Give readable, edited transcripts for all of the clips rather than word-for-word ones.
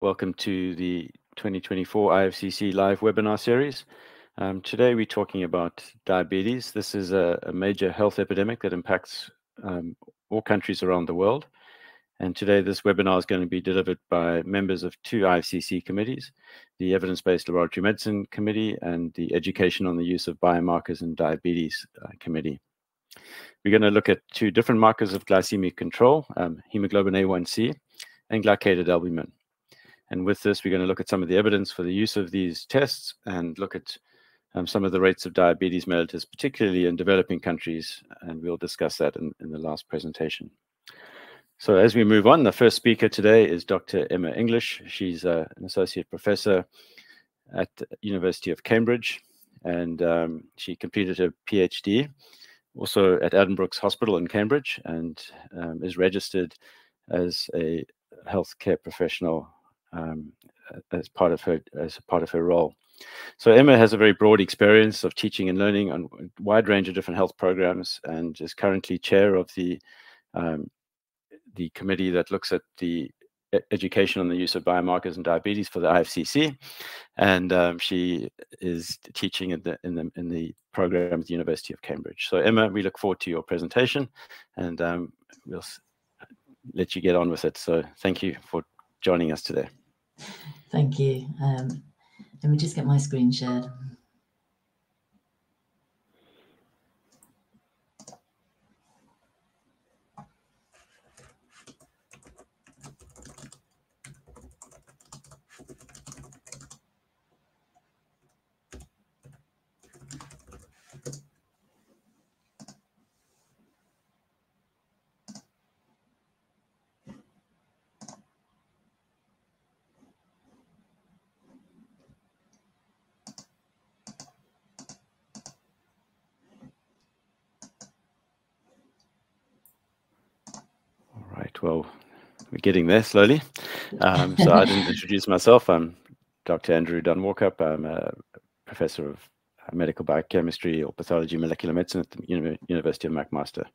Welcome to the 2024 IFCC live webinar series. Today we're talking about diabetes. This is a major health epidemic that impacts all countries around the world. And today this webinar is going to be delivered by members of two IFCC committees, the Evidence-Based Laboratory Medicine Committee and the Education on the Use of Biomarkers in Diabetes Committee. We're going to look at two different markers of glycemic control, hemoglobin A1C and glycated albumin. And with this, we're going to look at some of the evidence for the use of these tests and look at some of the rates of diabetes mellitus, particularly in developing countries, and we'll discuss that in the last presentation. So as we move on, the first speaker today is Dr. Emma English. She's an associate professor at the University of Cambridge, and she completed her PhD also at Addenbrooke's Hospital in Cambridge, and is registered as a healthcare professional as part of her role. So Emma has a very broad experience of teaching and learning on a wide range of different health programs, and is currently chair of the committee that looks at the education on the use of biomarkers in diabetes for the IFCC, and she is teaching in the program at the University of Cambridge. So Emma, we look forward to your presentation, and we'll let you get on with it. So thank you for joining us today. Thank you. Let me just get my screen shared. Well, we're getting there slowly. So I didn't introduce myself. I'm Dr. Andrew Dunn-Walkup. I'm a professor of medical biochemistry or pathology molecular medicine at the University of McMaster.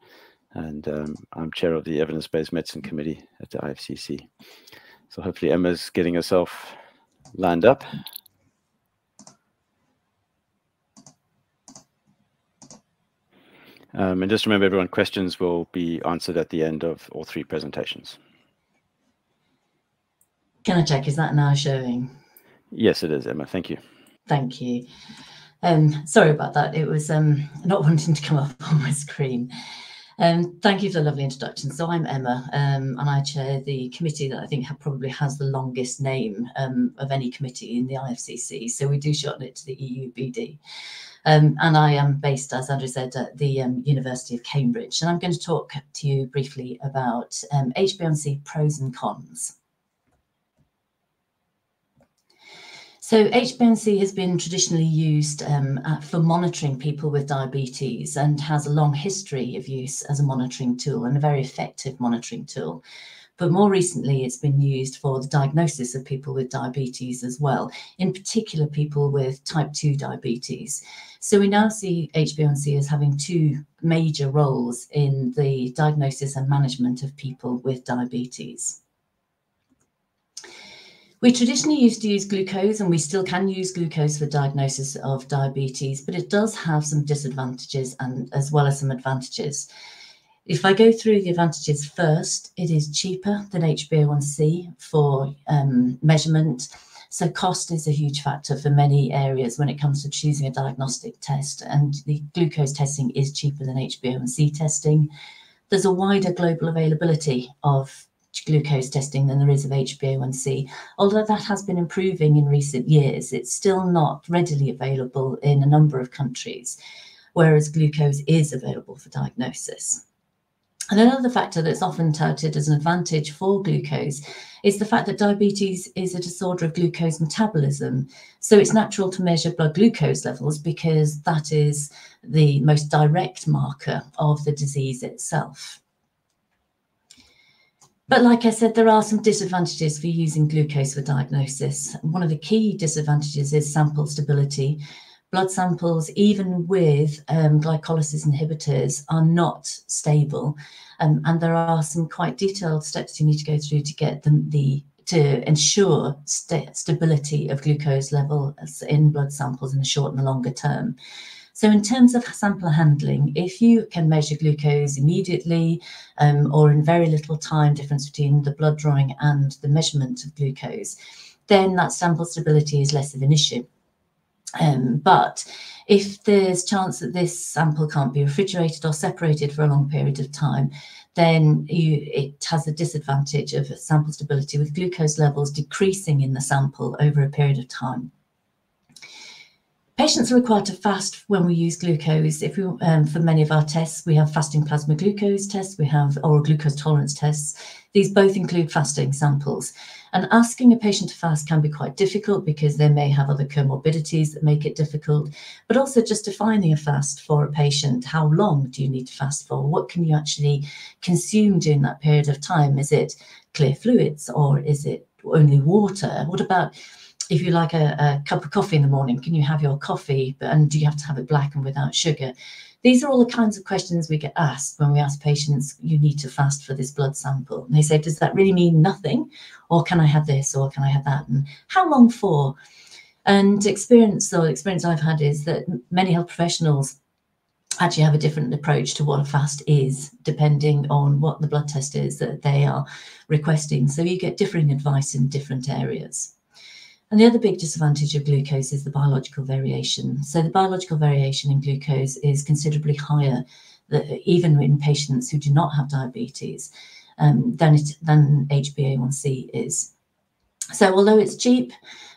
And I'm chair of the Evidence-Based Medicine Committee at the IFCC. So hopefully Emma's getting herself lined up. And just remember, everyone, questions will be answered at the end of all three presentations. Can I check, is that now showing? Yes, it is, Emma. Thank you. Thank you. Sorry about that. It was not wanting to come up on my screen. Thank you for the lovely introduction. So I'm Emma, and I chair the committee that I think probably has the longest name of any committee in the IFCC. So we do shorten it to the EUBD. And I am based, as Andrew said, at the University of Cambridge. And I'm going to talk to you briefly about HbA1c pros and cons. So HbA1c has been traditionally used for monitoring people with diabetes, and has a long history of use as a monitoring tool, and a very effective monitoring tool. But more recently, it's been used for the diagnosis of people with diabetes as well, in particular people with type 2 diabetes. So we now see HbA1c as having two major roles in the diagnosis and management of people with diabetes. We traditionally used to use glucose, and we still can use glucose for diagnosis of diabetes, but it does have some disadvantages and as well as some advantages. If I go through the advantages first, it is cheaper than HbA1c for measurement. So cost is a huge factor for many areas when it comes to choosing a diagnostic test, and the glucose testing is cheaper than HbA1c testing. There's a wider global availability of glucose testing than there is of HbA1c. Although that has been improving in recent years, it's still not readily available in a number of countries, whereas glucose is available for diagnosis. And another factor that's often touted as an advantage for glucose is the fact that diabetes is a disorder of glucose metabolism. So it's natural to measure blood glucose levels because that is the most direct marker of the disease itself. But like I said, there are some disadvantages for using glucose for diagnosis. One of the key disadvantages is sample stability. Blood samples, even with glycolysis inhibitors, are not stable, and there are some quite detailed steps you need to go through to get them to to ensure stability of glucose levels in blood samples in the short and the longer term. So in terms of sample handling, if you can measure glucose immediately or in very little time difference between the blood drawing and the measurement of glucose, then that sample stability is less of an issue. But if there's chance that this sample can't be refrigerated or separated for a long period of time, then it has a disadvantage of sample stability, with glucose levels decreasing in the sample over a period of time. Patients are required to fast when we use glucose. For many of our tests, we have fasting plasma glucose tests, we have oral glucose tolerance tests. These both include fasting samples. And asking a patient to fast can be quite difficult because they may have other comorbidities that make it difficult, but also just defining a fast for a patient. How long do you need to fast for? What can you actually consume during that period of time? Is it clear fluids or is it only water? What about if you like a cup of coffee in the morning, can you have your coffee, and do you have to have it black and without sugar? These are all the kinds of questions we get asked when we ask patients, you need to fast for this blood sample. And they say, does that really mean nothing? Or can I have this, or can I have that? And how long for? And experience I've had is that many health professionals actually have a different approach to what a fast is, depending on what the blood test is that they are requesting. So you get differing advice in different areas. And the other big disadvantage of glucose is the biological variation. So the biological variation in glucose is considerably higher, even in patients who do not have diabetes, than HbA1c is. So although it's cheap,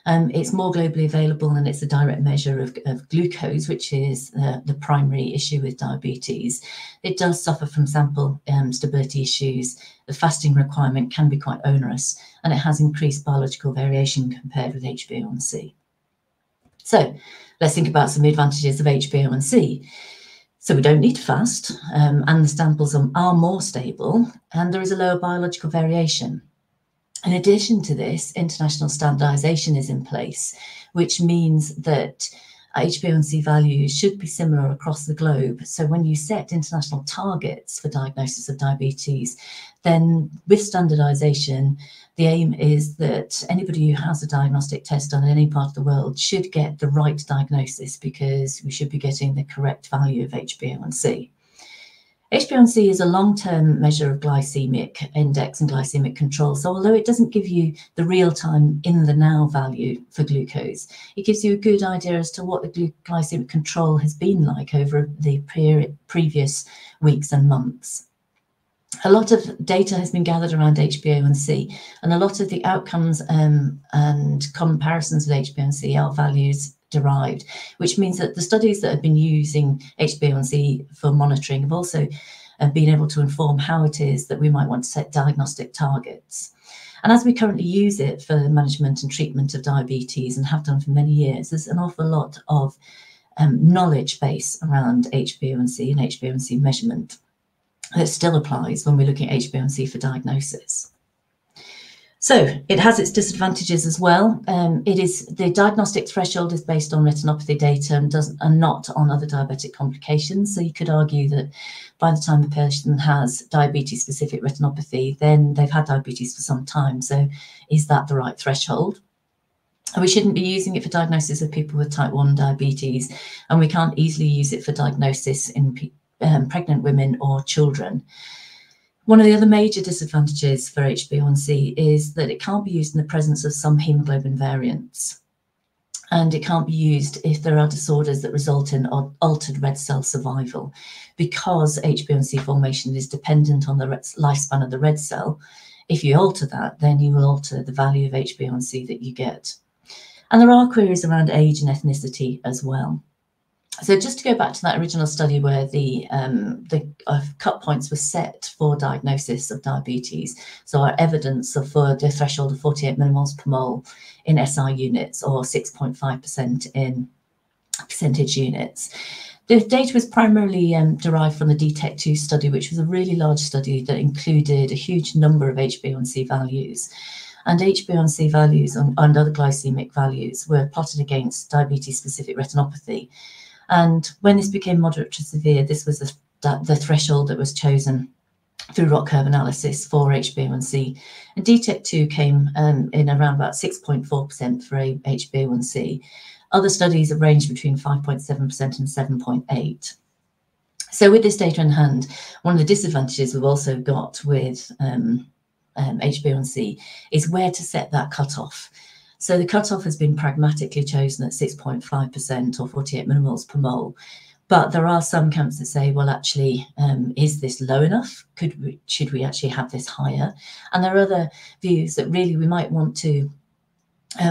it's more globally available, and it's a direct measure of glucose, which is the primary issue with diabetes. It does suffer from sample stability issues. The fasting requirement can be quite onerous, and it has increased biological variation compared with HbA1c. So let's think about some advantages of HbA1c. So we don't need to fast, and the samples are more stable, and there is a lower biological variation. In addition to this, international standardization is in place, which means that HbA1c values should be similar across the globe. So when you set international targets for diagnosis of diabetes, then with standardization, the aim is that anybody who has a diagnostic test done in any part of the world should get the right diagnosis, because we should be getting the correct value of HbA1c. HbA1c is a long-term measure of glycemic index and glycemic control. So although it doesn't give you the real-time in the now value for glucose, it gives you a good idea as to what the glycemic control has been like over the previous weeks and months. A lot of data has been gathered around HbA1c, and a lot of the outcomes and comparisons with HbA1c are values derived, which means that the studies that have been using HbA1c for monitoring have also been able to inform how it is that we might want to set diagnostic targets. And as we currently use it for the management and treatment of diabetes, and have done for many years, there's an awful lot of knowledge base around HbA1c and HbA1c measurement that still applies when we're looking at HbA1c for diagnosis. So it has its disadvantages as well. The diagnostic threshold is based on retinopathy data and not on other diabetic complications. So you could argue that by the time a person has diabetes-specific retinopathy, then they've had diabetes for some time. So is that the right threshold? And we shouldn't be using it for diagnosis of people with type 1 diabetes, and we can't easily use it for diagnosis in pregnant women or children. One of the other major disadvantages for HbA1c is that it can't be used in the presence of some hemoglobin variants, and it can't be used if there are disorders that result in altered red cell survival, because HbA1c formation is dependent on the lifespan of the red cell. If you alter that, then you will alter the value of HbA1c that you get. And there are queries around age and ethnicity as well. So just to go back to that original study where the cut points were set for diagnosis of diabetes, so our evidence for the threshold of 48 millimoles per mole in SI units, or 6.5% in percentage units. The data was primarily derived from the DTEC2 study, which was a really large study that included a huge number of HbA1c values. And HbA1c values and other glycemic values were plotted against diabetes-specific retinopathy. And when this became moderate to severe, this was the threshold that was chosen through ROC curve analysis for HbA1c, and DTEC2 came in around about 6.4% for HbA1c. Other studies have ranged between 5.7% and 7.8%. So with this data in hand, one of the disadvantages we've also got with HbA1c is where to set that cutoff. So the cutoff has been pragmatically chosen at 6.5% or 48 millimoles per mole. But there are some camps that say, well, actually, is this low enough? Should we actually have this higher? And there are other views that really we might want to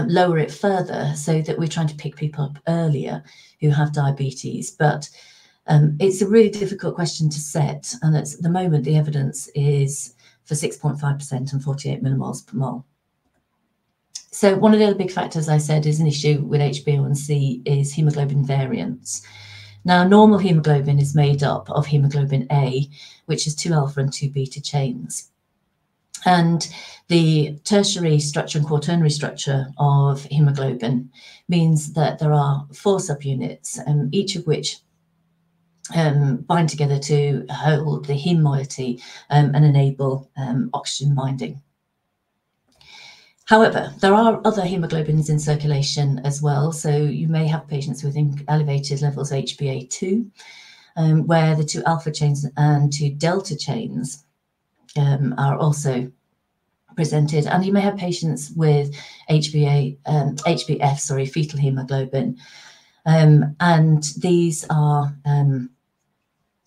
lower it further so that we're trying to pick people up earlier who have diabetes. But it's a really difficult question to set. And at the moment, the evidence is for 6.5% and 48 millimoles per mole. So one of the other big factors I said is an issue with HbA1c is hemoglobin variance. Now, normal hemoglobin is made up of hemoglobin A, which is 2 alpha and 2 beta chains. And the tertiary structure and quaternary structure of hemoglobin means that there are 4 subunits, each of which bind together to hold the heme moiety and enable oxygen binding. However, there are other hemoglobins in circulation as well. So you may have patients with elevated levels of HbA2, where the 2 alpha chains and 2 delta chains are also presented. And you may have patients with HbF, fetal hemoglobin. And these are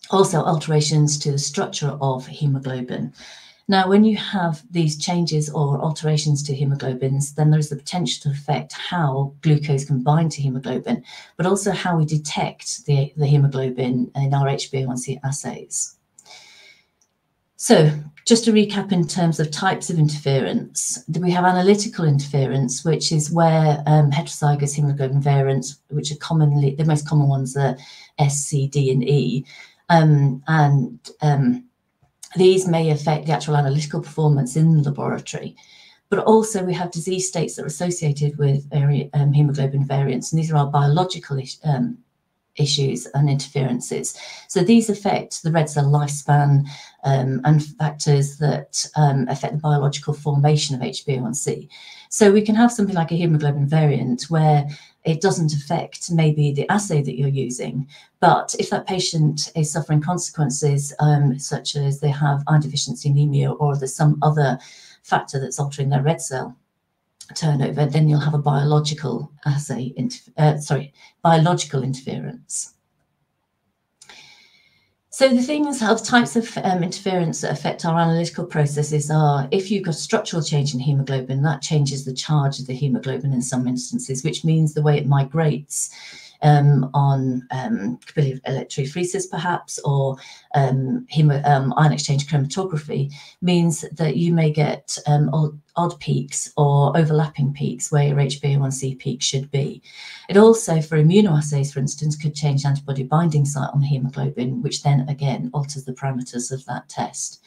also alterations to the structure of hemoglobin. Now, when you have these changes or alterations to hemoglobins, then there's the potential to affect how glucose can bind to hemoglobin, but also how we detect the hemoglobin in our HbA1c assays. So just to recap in terms of types of interference, we have analytical interference, which is where heterozygous hemoglobin variants, which are commonly, the most common ones are S, C, D, and E, these may affect the actual analytical performance in the laboratory, but also we have disease states that are associated with hemoglobin variants, and these are our biological issues and interferences. So these affect the red cell lifespan and factors that affect the biological formation of HbA1c. So we can have something like a hemoglobin variant where it doesn't affect maybe the assay that you're using, but if that patient is suffering consequences such as they have iron deficiency anemia or there's some other factor that's altering their red cell turnover, then you'll have a biological biological interference. So the things of types of interference that affect our analytical processes are, if you've got a structural change in hemoglobin, that changes the charge of the hemoglobin in some instances, which means the way it migrates on capillary electrophoresis perhaps, or ion exchange chromatography, means that you may get odd peaks or overlapping peaks where your HbA1c peak should be. It also, for immunoassays, for instance, could change antibody binding site on the hemoglobin, which then again alters the parameters of that test.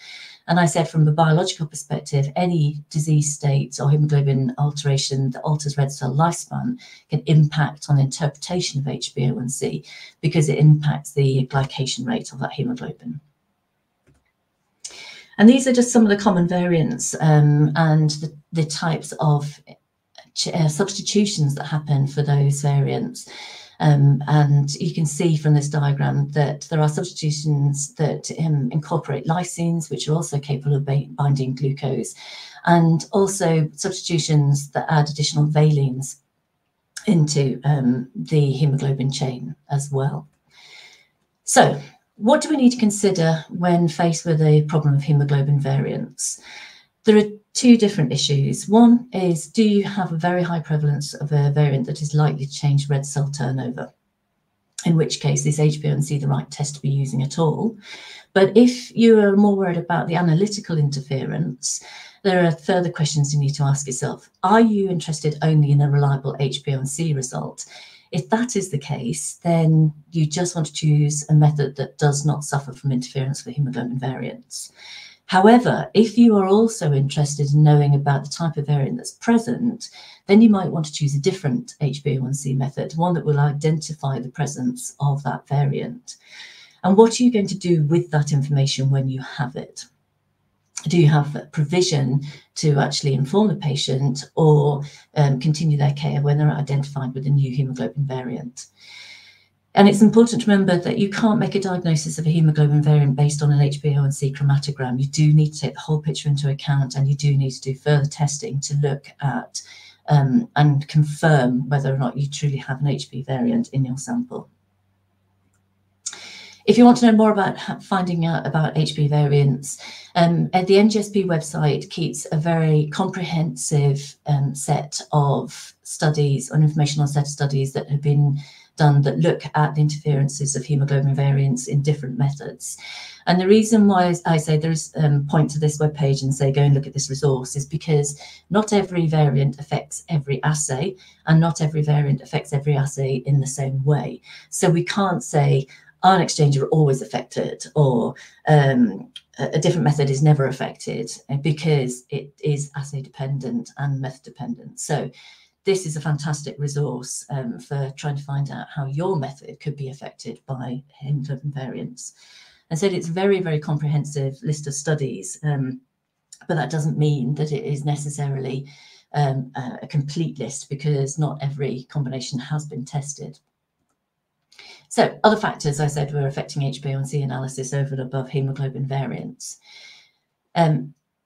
And I said from a biological perspective, any disease state or hemoglobin alteration that alters red cell lifespan can impact on interpretation of HbA1c because it impacts the glycation rate of that hemoglobin. And these are just some of the common variants and the types of substitutions that happen for those variants. And you can see from this diagram that there are substitutions that incorporate lysines, which are also capable of binding glucose, and also substitutions that add additional valines into the hemoglobin chain as well. So what do we need to consider when faced with a problem of hemoglobin variants? There are 2 different issues. One is, do you have a very high prevalence of a variant that is likely to change red cell turnover? In which case, is HbA1c the right test to be using at all? But if you are more worried about the analytical interference, there are further questions you need to ask yourself. Are you interested only in a reliable HbA1c result? If that is the case, then you just want to choose a method that does not suffer from interference with hemoglobin variants. However, if you are also interested in knowing about the type of variant that's present, then you might want to choose a different HbA1c method, one that will identify the presence of that variant. And what are you going to do with that information when you have it? do you have provision to actually inform the patient or continue their care when they're identified with a new hemoglobin variant? And it's important to remember that you can't make a diagnosis of a hemoglobin variant based on an HbA1c chromatogram. You do need to take the whole picture into account, and you do need to do further testing to look at and confirm whether or not you truly have an HB variant in your sample. If you want to know more about finding out about HB variants, the NGSP website keeps a very comprehensive set of studies, an informational set of studies that have been done that look at the interferences of hemoglobin variants in different methods. And the reason why I say there's point to this webpage and say go and look at this resource is because not every variant affects every assay, and not every variant affects every assay in the same way. So we can't say ion exchange are always affected, or a different method is never affected, because it is assay dependent and method dependent. So this is a fantastic resource for trying to find out how your method could be affected by hemoglobin variants. And so it's a very, very comprehensive list of studies, but that doesn't mean that it is necessarily a complete list, because not every combination has been tested. So other factors, I said, were affecting HbA1c analysis over and above hemoglobin variants.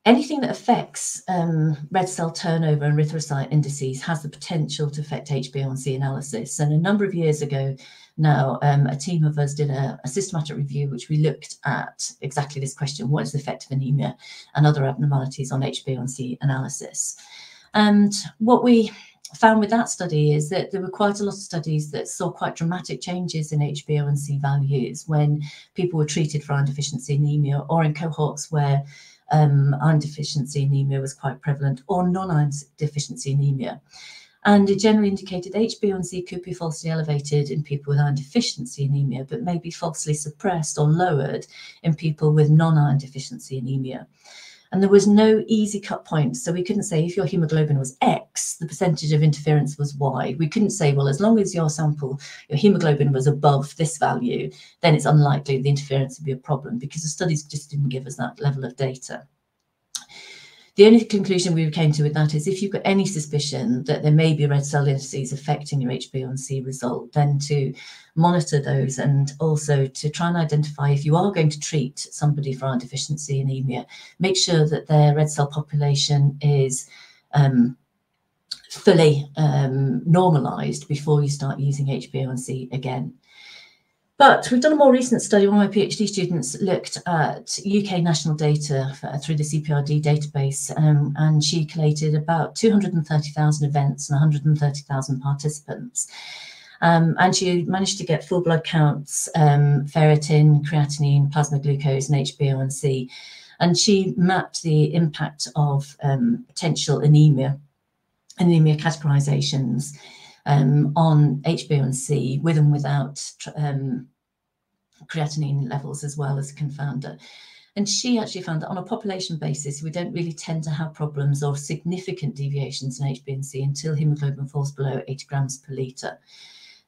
Anything that affects red cell turnover and erythrocyte indices has the potential to affect HbA1c analysis. And a number of years ago now, a team of us did a systematic review, which we looked at exactly this question: what is the effect of anemia and other abnormalities on HbA1c analysis? And what we found with that study is that there were quite a lot of studies that saw quite dramatic changes in HbA1c values when people were treated for iron deficiency anemia, or in cohorts where iron deficiency anemia was quite prevalent, or non-iron deficiency anemia. And it generally indicated HbA1c could be falsely elevated in people with iron deficiency anemia, but may be falsely suppressed or lowered in people with non-iron deficiency anemia. And there was no easy cut point. So we couldn't say if your hemoglobin was X, the percentage of interference was Y. We couldn't say, well, as long as your sample, your hemoglobin was above this value, then it's unlikely the interference would be a problem, because the studies just didn't give us that level of data. The only conclusion we came to with that is if you've got any suspicion that there may be red cell indices affecting your HbA1c result, then to monitor those, and also to try and identify, if you are going to treat somebody for iron deficiency anemia, make sure that their red cell population is fully normalized before you start using HbA1c again. But we've done a more recent study. One of my PhD students looked at UK national data through the CPRD database, and she collated about 230,000 events and 130,000 participants. And she managed to get full blood counts, ferritin, creatinine, plasma glucose, and HbA1c. And she mapped the impact of potential anemia categorizations on HbA1c with and without creatinine levels, as well as a confounder. And she actually found that on a population basis, we don't really tend to have problems or significant deviations in HbA1c until hemoglobin falls below 80 grams per litre.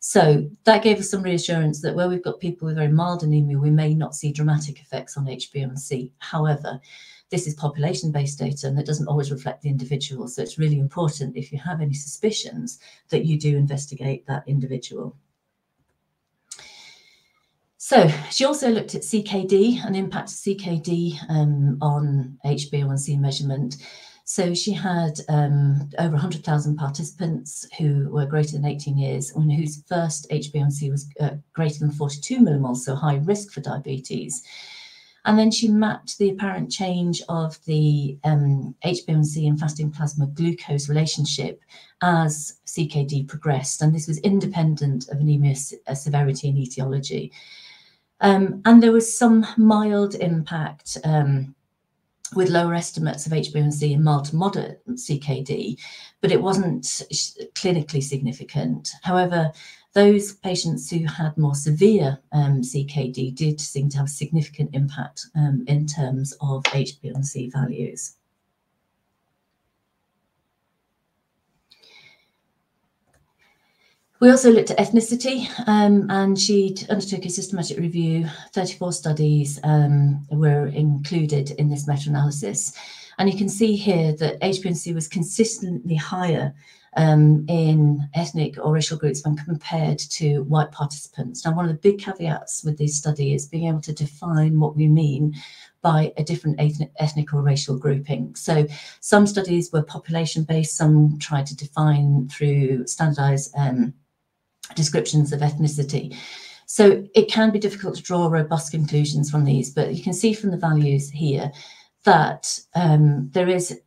So that gave us some reassurance that where we've got people with very mild anemia, we may not see dramatic effects on HbA1c. However, this is population-based data, and it doesn't always reflect the individual. So it's really important, if you have any suspicions, that you do investigate that individual. So she also looked at CKD and the impact of CKD on HbA1c measurement. So she had over 100,000 participants who were greater than 18 years and whose first HbA1c was greater than 42 millimoles, so high risk for diabetes. And then she mapped the apparent change of the HbA1c and fasting plasma glucose relationship as CKD progressed. And this was independent of anemia severity and etiology. And there was some mild impact with lower estimates of HbA1c in mild to moderate CKD, but it wasn't clinically significant. However, those patients who had more severe CKD did seem to have significant impact in terms of HbA1c values. We also looked at ethnicity, and she undertook a systematic review. 34 studies were included in this meta-analysis. And you can see here that HbA1c was consistently higher in ethnic or racial groups when compared to white participants. Now, one of the big caveats with this study is being able to define what we mean by a different ethnic or racial grouping. So some studies were population-based, some tried to define through standardized descriptions of ethnicity. So it can be difficult to draw robust conclusions from these, but you can see from the values here that there is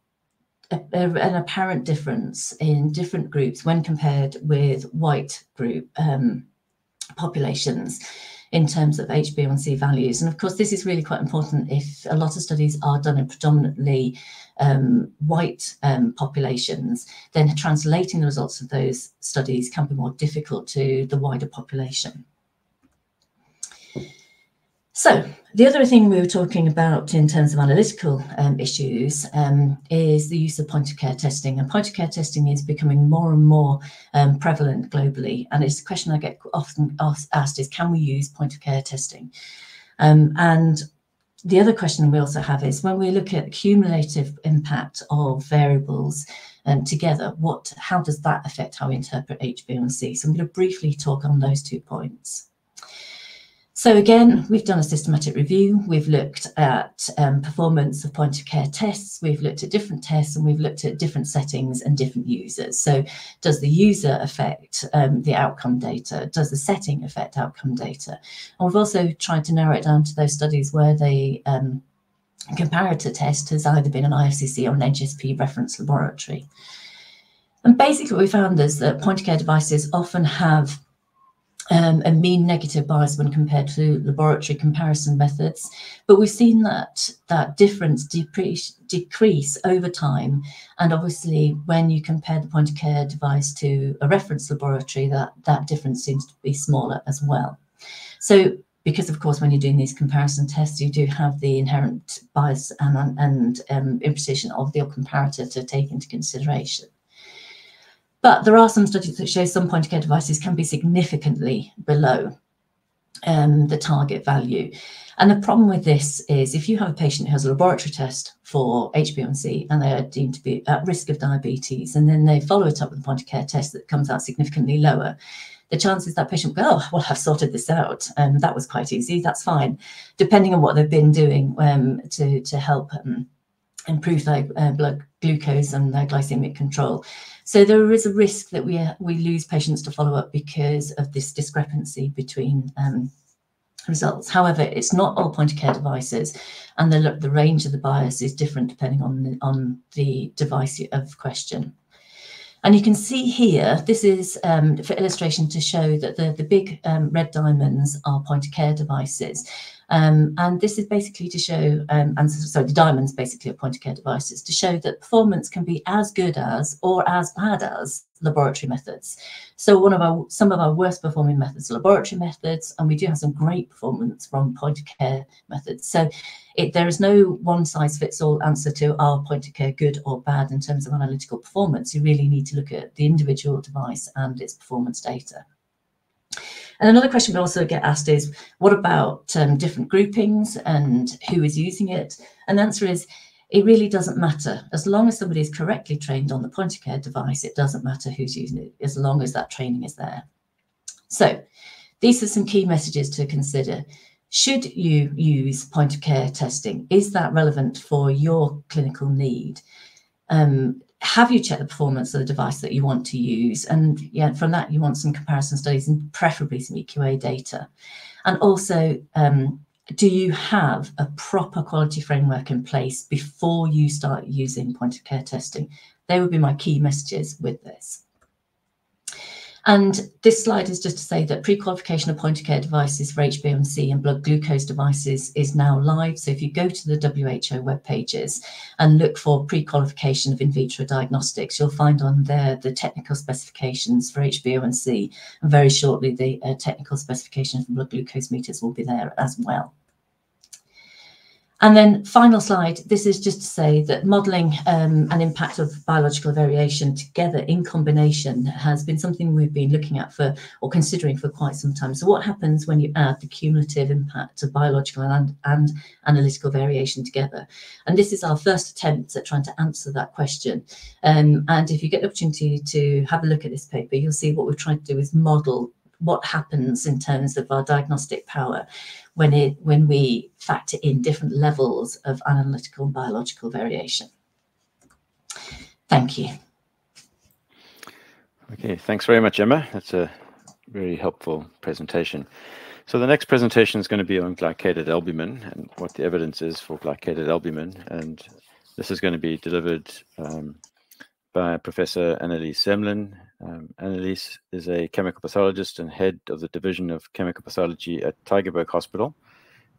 an apparent difference in different groups when compared with white group populations in terms of HbA1c values. And of course, this is really quite important if a lot of studies are done in predominantly white populations, then translating the results of those studies can be more difficult to the wider population. So the other thing we were talking about in terms of analytical issues is the use of point-of-care testing. And point-of-care testing is becoming more and more prevalent globally. And it's a question I get often asked is, can we use point-of-care testing? And the other question we also have is, when we look at cumulative impact of variables together, how does that affect how we interpret HbA1c? So I'm going to briefly talk on those 2 points. So again, we've done a systematic review. We've looked at performance of point-of-care tests. We've looked at different tests, and we've looked at different settings and different users. So does the user affect the outcome data? Does the setting affect outcome data? And we've also tried to narrow it down to those studies where the comparator test has either been an IFCC or an HSP reference laboratory. And basically what we found is that point-of-care devices often have a mean negative bias when compared to laboratory comparison methods, but we've seen that difference decrease over time. And obviously, when you compare the point-of-care device to a reference laboratory, that difference seems to be smaller as well. So, because of course, when you're doing these comparison tests, you do have the inherent bias and imprecision of the comparator to take into consideration. But there are some studies that show some point-of-care devices can be significantly below the target value. And the problem with this is if you have a patient who has a laboratory test for HbA1c and they are deemed to be at risk of diabetes, and then they follow it up with a point-of-care test that comes out significantly lower, the chances that patient will go, oh, well, I've sorted this out. That was quite easy. That's fine. Depending on what they've been doing to help improve their blood glucose and their glycemic control. So there is a risk that we lose patients to follow up because of this discrepancy between results. However, it's not all point-of-care devices, and the range of the bias is different depending on the device of question. And you can see here, this is for illustration to show that the big red diamonds are point-of-care devices. And this is basically to show, so the diamonds basically are point-of-care devices, to show that performance can be as good as or as bad as laboratory methods. So some of our worst performing methods are laboratory methods, and we do have some great performance from point-of-care methods. So there is no one-size-fits-all answer to are point-of-care good or bad in terms of analytical performance. You really need to look at the individual device and its performance data. And another question we also get asked is, what about different groupings and who is using it? And the answer is, it really doesn't matter. As long as somebody is correctly trained on the point-of-care device, it doesn't matter who's using it, as long as that training is there. So these are some key messages to consider. Should you use point-of-care testing? Is that relevant for your clinical need? Have you checked the performance of the device that you want to use? And yeah, from that, you want some comparison studies and preferably some EQA data. And also, do you have a proper quality framework in place before you start using point-of-care testing? They would be my key messages with this. And this slide is just to say that pre-qualification of point-of-care devices for HbA1c and blood glucose devices is now live. So if you go to the WHO web pages and look for pre-qualification of in vitro diagnostics, you'll find on there the technical specifications for HbA1c, and very shortly the technical specifications for blood glucose meters will be there as well. And then final slide, this is just to say that modelling an impact of biological variation together in combination has been something we've been looking at for, or considering for quite some time. So what happens when you add the cumulative impact of biological and analytical variation together? And this is our first attempt at trying to answer that question. And if you get the opportunity to have a look at this paper, you'll see what we're trying to do is model what happens in terms of our diagnostic power when we factor in different levels of analytical and biological variation. Thank you. Okay, thanks very much, Emma. That's a very helpful presentation. So the next presentation is going to be on glycated albumin and what the evidence is for glycated albumin. And this is going to be delivered by Professor Annelies Semlin. Annelies is a chemical pathologist and head of the Division of Chemical Pathology at Tygerberg Hospital,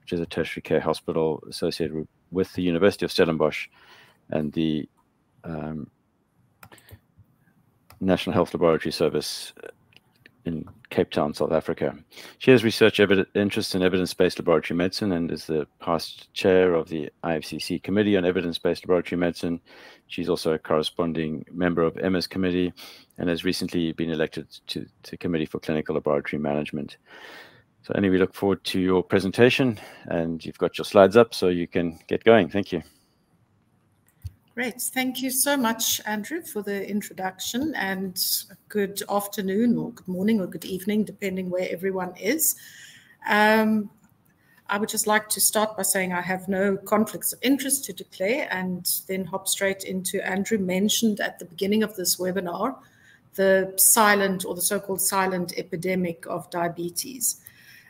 which is a tertiary care hospital associated with the University of Stellenbosch and the National Health Laboratory Service in Cape Town, South Africa. She has research interest in evidence-based laboratory medicine and is the past chair of the IFCC Committee on Evidence-Based Laboratory Medicine. She's also a corresponding member of Emma's committee and has recently been elected to the Committee for Clinical Laboratory Management. So Annie, we look forward to your presentation, and you've got your slides up so you can get going. Thank you. Great. Thank you so much, Andrew, for the introduction, and good afternoon or good morning or good evening, depending where everyone is. I would just like to start by saying I have no conflicts of interest to declare, and then hop straight into Andrew mentioned at the beginning of this webinar, the silent or the so-called silent epidemic of diabetes.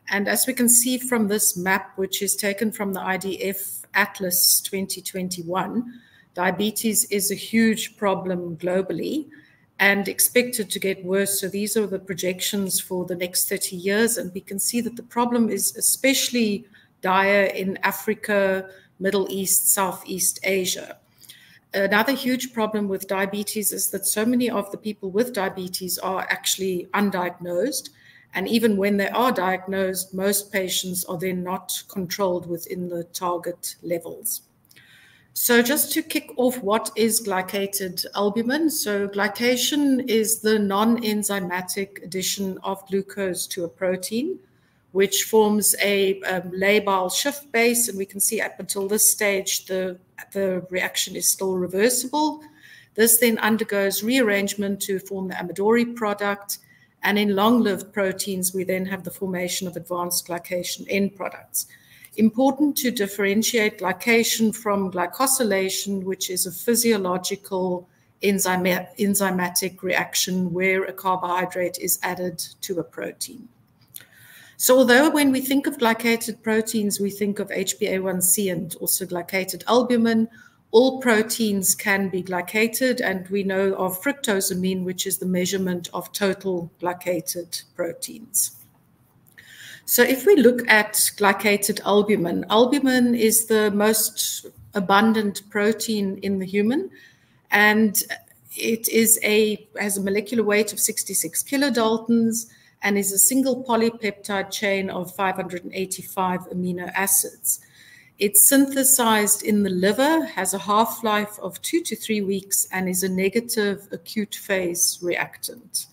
And as we can see from this map, which is taken from the IDF Atlas 2021, diabetes is a huge problem globally and expected to get worse. So these are the projections for the next 30 years. And we can see that the problem is especially dire in Africa, Middle East, Southeast Asia. Another huge problem with diabetes is that so many of the people with diabetes are actually undiagnosed. And even when they are diagnosed, most patients are then not controlled within the target levels. So just to kick off, what is glycated albumin? So glycation is the non-enzymatic addition of glucose to a protein, which forms a labile shift base. And we can see up until this stage, the reaction is still reversible. This then undergoes rearrangement to form the amidori product. And in long-lived proteins, we then have the formation of advanced glycation end products. Important to differentiate glycation from glycosylation, which is a physiological enzymatic reaction where a carbohydrate is added to a protein. So although when we think of glycated proteins, we think of HbA1c and also glycated albumin, all proteins can be glycated, and we know of fructosamine, which is the measurement of total glycated proteins. So if we look at glycated albumin, albumin is the most abundant protein in the human, and it has a molecular weight of 66 kilodaltons and is a single polypeptide chain of 585 amino acids. It's synthesized in the liver, has a half-life of 2 to 3 weeks, and is a negative acute phase reactant.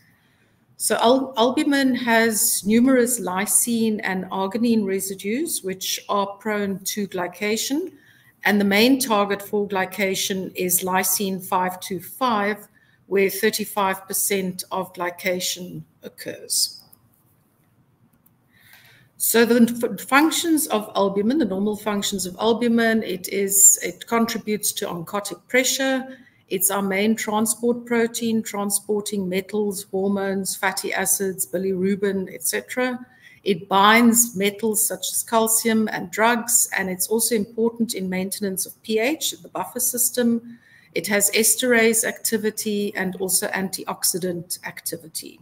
So albumin has numerous lysine and arginine residues, which are prone to glycation. And the main target for glycation is lysine 525, where 35% of glycation occurs. So the functions of albumin, the normal functions of albumin, it contributes to oncotic pressure. It's our main transport protein, transporting metals, hormones, fatty acids, bilirubin, etc. It binds metals such as calcium and drugs, and it's also important in maintenance of pH in the buffer system. It has esterase activity and also antioxidant activity.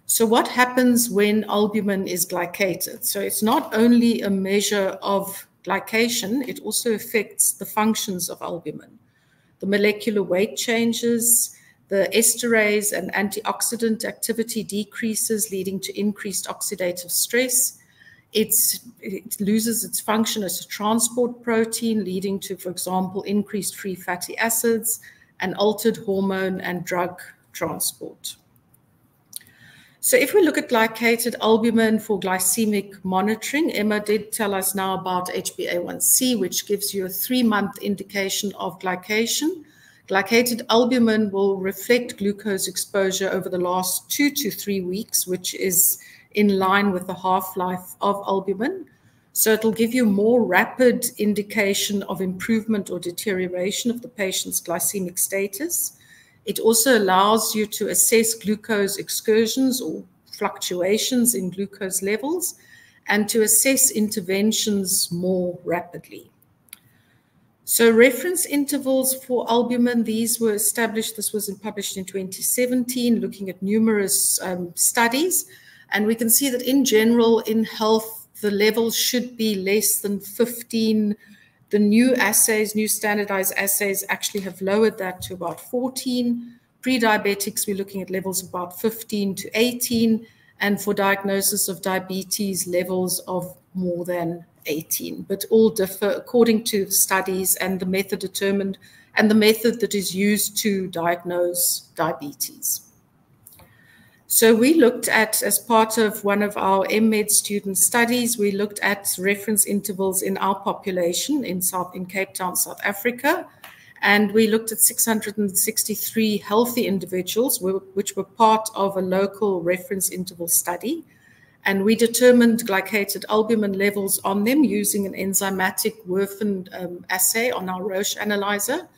So what happens when albumin is glycated? So it's not only a measure of glycation, it also affects the functions of albumin. The molecular weight changes, the esterase and antioxidant activity decreases, leading to increased oxidative stress. it loses its function as a transport protein, leading to, for example, increased free fatty acids and altered hormone and drug transport. So if we look at glycated albumin for glycemic monitoring, Emma did tell us now about HbA1c, which gives you a 3-month indication of glycation. Glycated albumin will reflect glucose exposure over the last 2 to 3 weeks, which is in line with the half-life of albumin. So it'll give you more rapid indication of improvement or deterioration of the patient's glycemic status. It also allows you to assess glucose excursions or fluctuations in glucose levels and to assess interventions more rapidly. So reference intervals for albumin, these were established, this was published in 2017, looking at numerous studies. And we can see that in general, in health, the levels should be less than 15. The new assays, new standardized assays actually have lowered that to about 14. Pre-diabetics, we're looking at levels of about 15 to 18. And for diagnosis of diabetes, levels of more than 18. But all differ according to studies and the method determined and the method that is used to diagnose diabetes. So we looked at, as part of one of our MED student studies, we looked at reference intervals in our population in Cape Town, South Africa. And we looked at 663 healthy individuals, which were part of a local reference interval study. And we determined glycated albumin levels on them using an enzymatic Werfen assay on our Roche analyzer.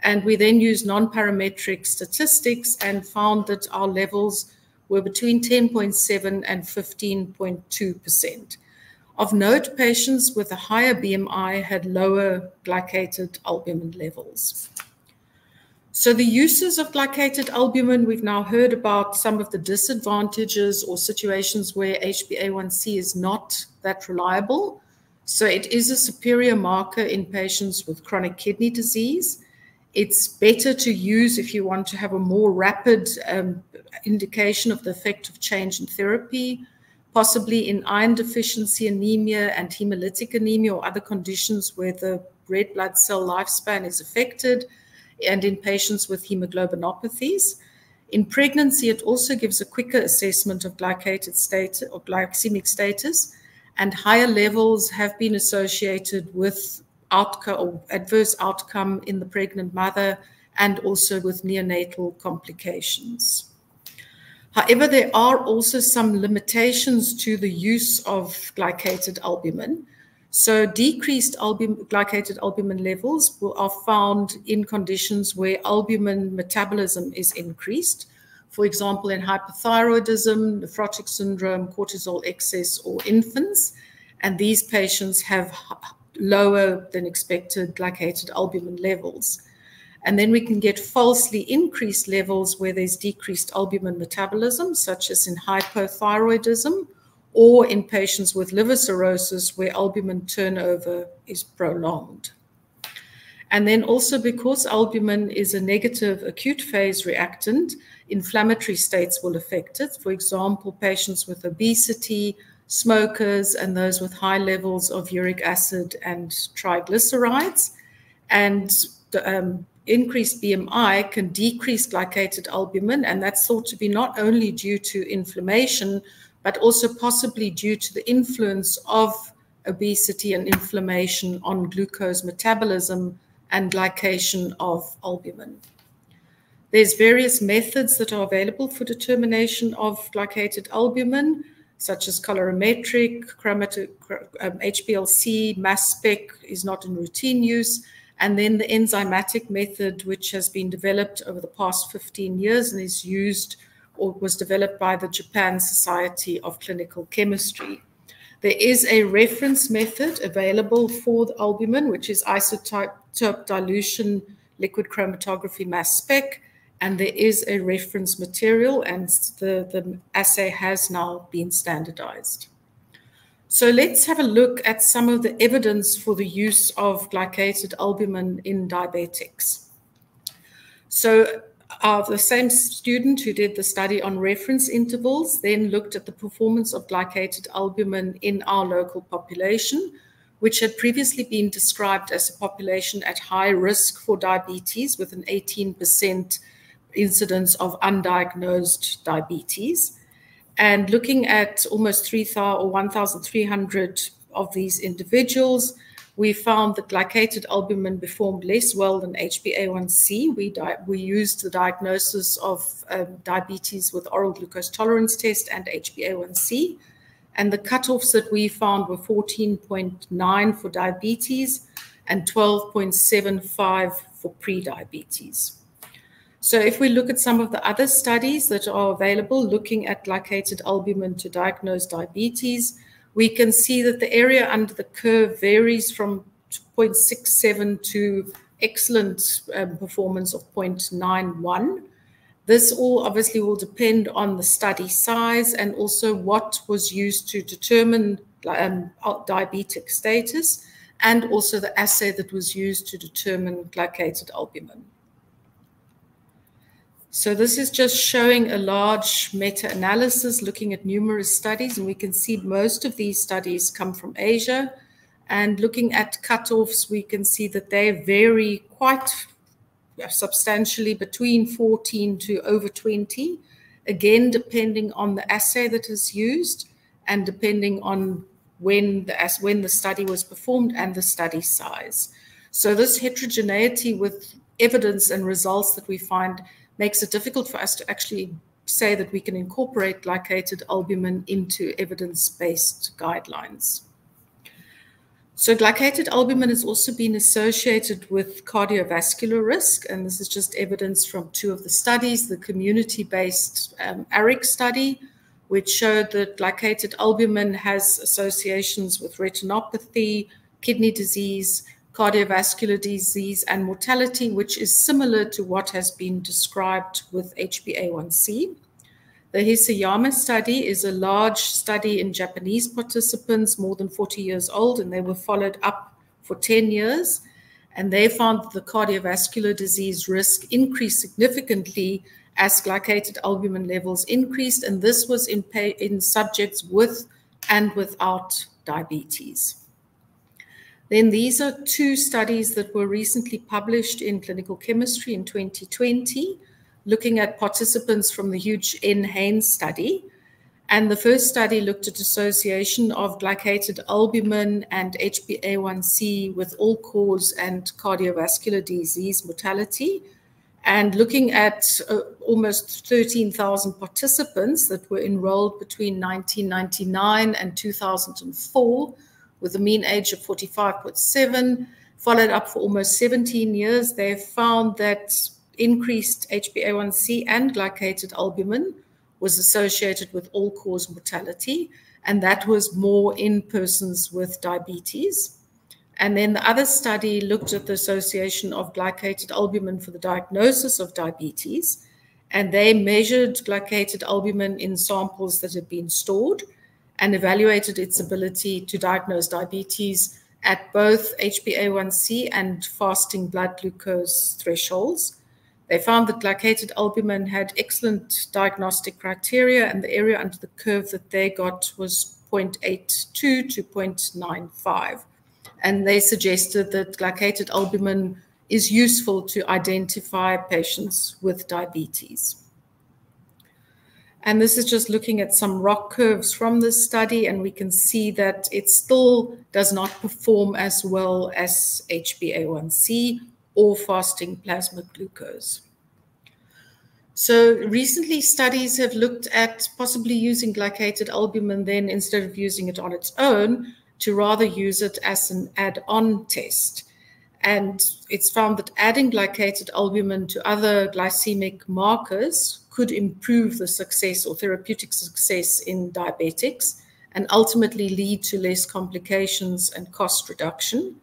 And we then used non-parametric statistics and found that our levels were between 10.7 and 15.2%. Of note, patients with a higher BMI had lower glycated albumin levels. So the uses of glycated albumin, we've now heard about some of the disadvantages or situations where HbA1c is not that reliable. So it is a superior marker in patients with chronic kidney disease. It's better to use if you want to have a more rapid indication of the effect of change in therapy, possibly in iron deficiency anemia and hemolytic anemia or other conditions where the red blood cell lifespan is affected, and in patients with hemoglobinopathies. In pregnancy, it also gives a quicker assessment of glycated status or glycemic status, and higher levels have been associated with outcome or adverse outcome in the pregnant mother and also with neonatal complications. However, there are also some limitations to the use of glycated albumin. So decreased glycated albumin levels are found in conditions where albumin metabolism is increased. For example, in hypothyroidism, nephrotic syndrome, cortisol excess, or infants. And these patients have lower than expected glycated albumin levels. And then we can get falsely increased levels where there's decreased albumin metabolism, such as in hypothyroidism, or in patients with liver cirrhosis where albumin turnover is prolonged. And then also because albumin is a negative acute phase reactant, inflammatory states will affect it. For example, patients with obesity, smokers, and those with high levels of uric acid and triglycerides. And the increased BMI can decrease glycated albumin, and that's thought to be not only due to inflammation, but also possibly due to the influence of obesity and inflammation on glucose metabolism and glycation of albumin. There's various methods that are available for determination of glycated albumin, such as colorimetric, HPLC, mass spec is not in routine use, and then the enzymatic method, which has been developed over the past 15 years and is used or was developed by the Japan Society of Clinical Chemistry. There is a reference method available for the albumin, which is isotope dilution liquid chromatography mass spec, and there is a reference material, and the assay has now been standardized. So let's have a look at some of the evidence for the use of glycated albumin in diabetics. So The same student who did the study on reference intervals then looked at the performance of glycated albumin in our local population, which had previously been described as a population at high risk for diabetes with an 18% incidence of undiagnosed diabetes. And looking at almost 3,000 or 1,300 of these individuals, we found that glycated albumin performed less well than HbA1c. We used the diagnosis of diabetes with oral glucose tolerance test and HbA1c. And the cutoffs that we found were 14.9 for diabetes and 12.75 for pre-diabetes. So if we look at some of the other studies that are available looking at glycated albumin to diagnose diabetes, we can see that the area under the curve varies from 0.67 to excellent performance of 0.91. This all obviously will depend on the study size and also what was used to determine diabetic status, and also the assay that was used to determine glycated albumin. So this is just showing a large meta-analysis looking at numerous studies, and we can see most of these studies come from Asia. And looking at cutoffs, we can see that they vary quite substantially between 14 to over 20, again, depending on the assay that is used and depending on when the study was performed and the study size. So this heterogeneity with evidence and results that we find makes it difficult for us to actually say that we can incorporate glycated albumin into evidence-based guidelines. So glycated albumin has also been associated with cardiovascular risk, and this is just evidence from two of the studies, the community-based ARIC study, which showed that glycated albumin has associations with retinopathy, kidney disease, cardiovascular disease, and mortality, which is similar to what has been described with HbA1c. The Hisayama study is a large study in Japanese participants, more than 40 years old, and they were followed up for 10 years. And they found that the cardiovascular disease risk increased significantly as glycated albumin levels increased, and this was in subjects with and without diabetes. Then these are two studies that were recently published in Clinical Chemistry in 2020, looking at participants from the huge NHANES study. And the first study looked at association of glycated albumin and HbA1c with all-cause and cardiovascular disease mortality. And looking at almost 13,000 participants that were enrolled between 1999 and 2004, with a mean age of 45.7, followed up for almost 17 years, they found that increased HbA1c and glycated albumin was associated with all-cause mortality, and that was more in persons with diabetes. And then the other study looked at the association of glycated albumin for the diagnosis of diabetes, and they measured glycated albumin in samples that had been stored and evaluated its ability to diagnose diabetes at both HbA1c and fasting blood glucose thresholds. They found that glycated albumin had excellent diagnostic criteria, and the area under the curve that they got was 0.82 to 0.95. And they suggested that glycated albumin is useful to identify patients with diabetes. And this is just looking at some ROC curves from this study, and we can see that it still does not perform as well as HbA1c or fasting plasma glucose. So recently studies have looked at possibly using glycated albumin then instead of using it on its own to rather use it as an add-on test. And it's found that adding glycated albumin to other glycemic markers could improve the success or therapeutic success in diabetics and ultimately lead to less complications and cost reduction.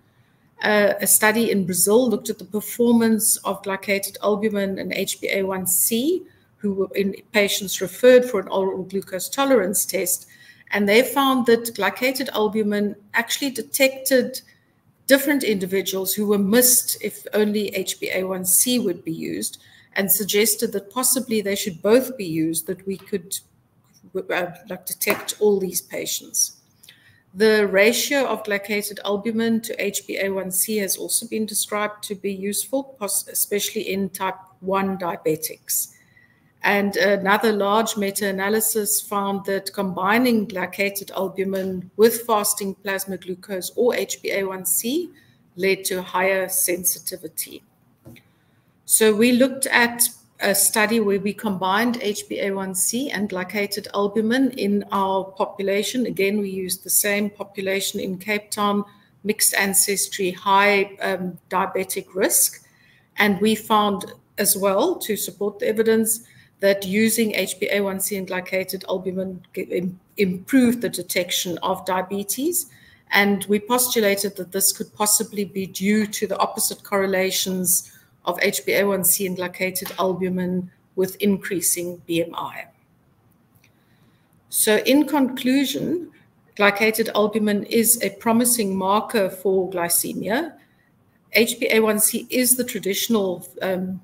A study in Brazil looked at the performance of glycated albumin and HbA1c, who were in patients referred for an oral glucose tolerance test, and they found that glycated albumin actually detected different individuals who were missed if only HbA1c would be used. and suggested that possibly they should both be used, that we could detect all these patients. The ratio of glycated albumin to HbA1c has also been described to be useful, especially in type 1 diabetics. And another large meta-analysis found that combining glycated albumin with fasting plasma glucose or HbA1c led to higher sensitivity. So we looked at a study where we combined HbA1c and glycated albumin in our population. Again, we used the same population in Cape Town, mixed ancestry, high diabetic risk. And we found as well, to support the evidence, that using HbA1c and glycated albumin improved the detection of diabetes. And we postulated that this could possibly be due to the opposite correlations of HbA1c and glycated albumin with increasing BMI. So in conclusion, glycated albumin is a promising marker for glycemia. HbA1c is the traditional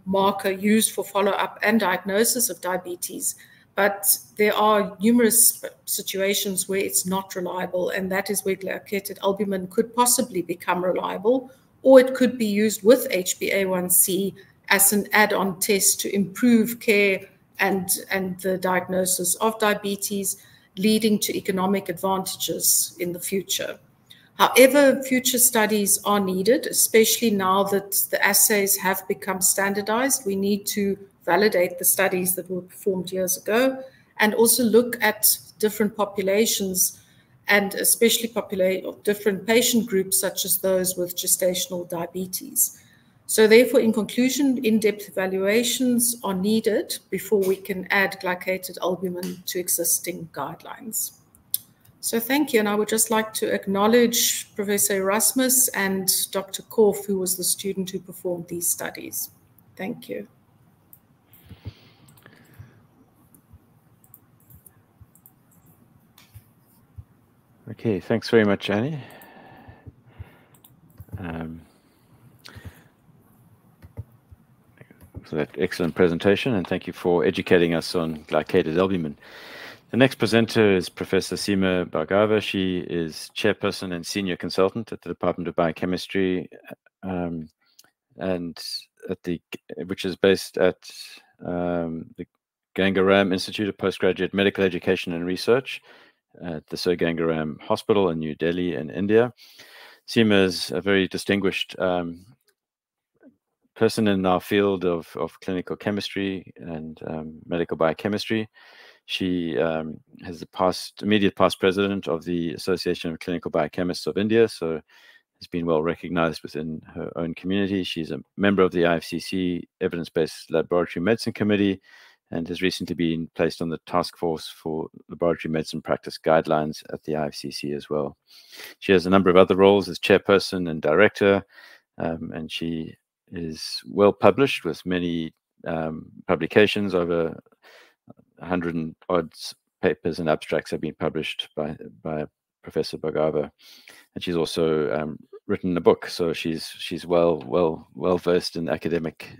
marker used for follow-up and diagnosis of diabetes, but there are numerous situations where it's not reliable, and that is where glycated albumin could possibly become reliable, or it could be used with HbA1c as an add-on test to improve care and the diagnosis of diabetes, leading to economic advantages in the future. However, future studies are needed, especially now that the assays have become standardized. We need to validate the studies that were performed years ago and also look at different populations and especially different patient groups such as those with gestational diabetes. So therefore, in conclusion, in-depth evaluations are needed before we can add glycated albumin to existing guidelines. So thank you, and I would just like to acknowledge Professor Erasmus and Dr. Korf, who was the student who performed these studies. Thank you. Okay, thanks very much, Annie. For that excellent presentation, and thank you for educating us on glycated albumin. The next presenter is Professor Seema Bhargava. She is chairperson and senior consultant at the Department of Biochemistry, which is based at the Gangaram Institute of Postgraduate Medical Education and Research at the Sir Gangaram Hospital in New Delhi in India. Seema is a very distinguished person in our field of clinical chemistry and medical biochemistry. She has immediate past president of the Association of Clinical Biochemists of India, so has been well recognized within her own community. She's a member of the IFCC Evidence-Based Laboratory Medicine Committee and has recently been placed on the task force for laboratory medicine practice guidelines at the IFCC as well. She has a number of other roles as chairperson and director, and she is well published with many publications. Over 100 and odd papers and abstracts have been published by Professor Bhargava, and she's also written a book, so she's well versed in academic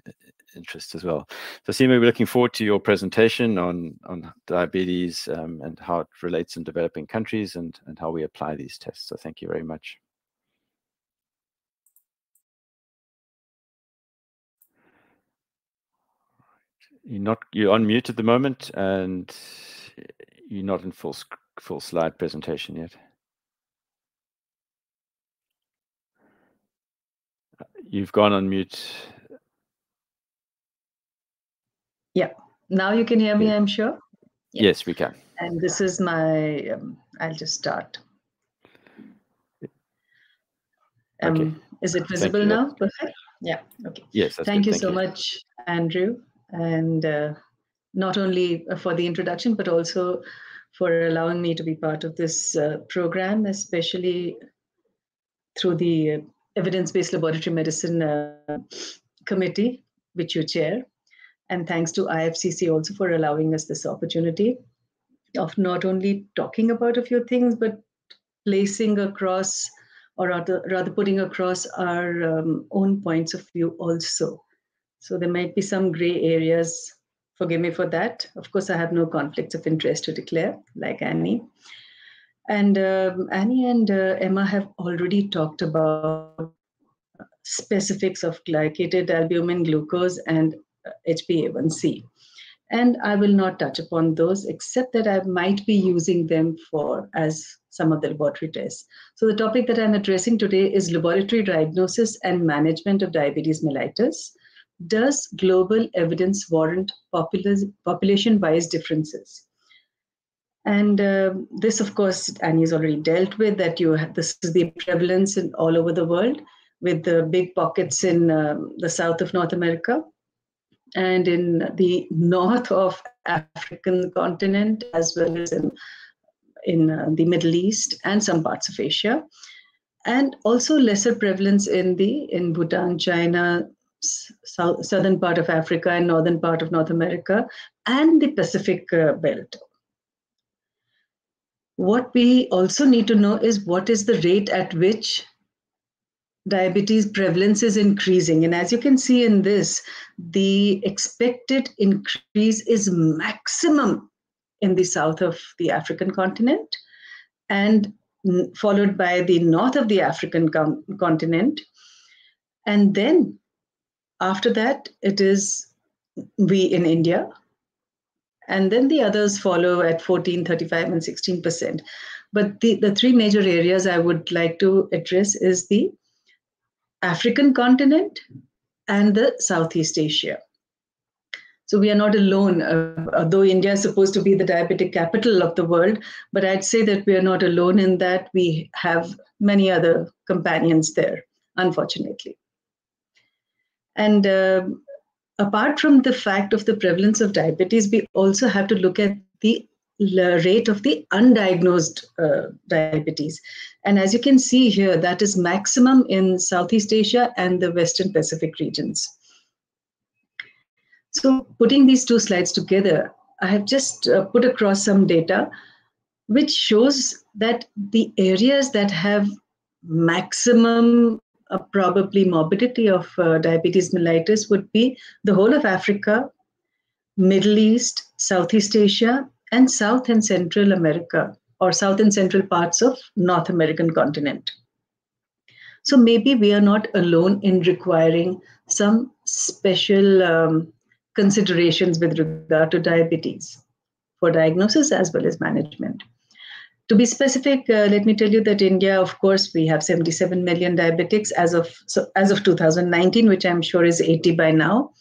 interests as well. So Seema, we're looking forward to your presentation on diabetes and how it relates in developing countries and how we apply these tests. So thank you very much. You're on mute at the moment, and you're not in full slide presentation yet. You've gone on mute. Yeah, now you can hear me, I'm sure. Yeah. Yes, we can. And this is my, I'll just start. Okay. Is it visible now? Perfect. Yeah, okay. Yes, that's Thank good. you so much, Andrew. And not only for the introduction, but also for allowing me to be part of this program, especially through the Evidence-Based Laboratory Medicine Committee, which you chair. And thanks to IFCC also for allowing us this opportunity of not only talking about a few things, but placing across, or rather putting across our own points of view also. So there might be some gray areas. Forgive me for that. Of course, I have no conflicts of interest to declare, like Annie. And Annie and Emma have already talked about specifics of glycated albumin, glucose, and HbA1c. And I will not touch upon those, except that I might be using them as some of the laboratory tests. So the topic that I'm addressing today is laboratory diagnosis and management of diabetes mellitus. Does global evidence warrant population-wise differences? And this, of course, Annie has already dealt with, that this is the prevalence all over the world, with the big pockets in the south of North America and in the north of African continent, as well as in the Middle East and some parts of Asia, and also lesser prevalence in Bhutan, China, southern part of Africa and northern part of North America, and the Pacific belt. What we also need to know is what is the rate at which diabetes prevalence is increasing. And as you can see in this, the expected increase is maximum in the south of the African continent, and followed by the north of the African continent. And then after that, it is we in India. And then the others follow at 14, 35, and 16%. But the three major areas I would like to address is the African continent and the Southeast Asia. So we are not alone, although India is supposed to be the diabetic capital of the world, but I'd say that we are not alone in that. We have many other companions there, unfortunately. And apart from the fact of the prevalence of diabetes, we also have to look at the rate of the undiagnosed diabetes. And as you can see here, that is maximum in Southeast Asia and the Western Pacific regions. So putting these two slides together, I have just put across some data which shows that the areas that have maximum probably morbidity of diabetes mellitus would be the whole of Africa, Middle East, Southeast Asia, and South and Central America, or South and Central parts of North American continent. So maybe we are not alone in requiring some special considerations with regard to diabetes for diagnosis as well as management. To be specific, let me tell you that India, of course, we have 77 million diabetics as of 2019, which I'm sure is 80 by now.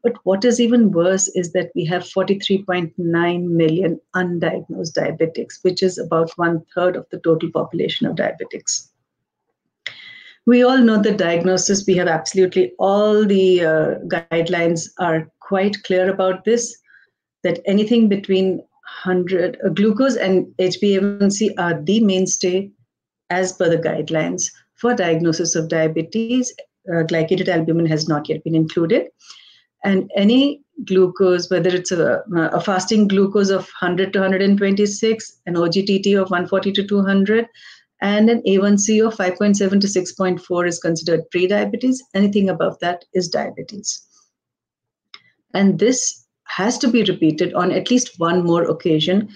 But what is even worse is that we have 43.9 million undiagnosed diabetics, which is about 1/3 of the total population of diabetics. We all know the diagnosis. We have absolutely all the guidelines are quite clear about this, that anything between 100, glucose and HbA1c are the mainstay as per the guidelines for diagnosis of diabetes. Glycated albumin has not yet been included. And any glucose, whether it's a fasting glucose of 100 to 126, an OGTT of 140 to 200, and an A1C of 5.7 to 6.4 is considered pre-diabetes. Anything above that is diabetes. And this has to be repeated on at least one more occasion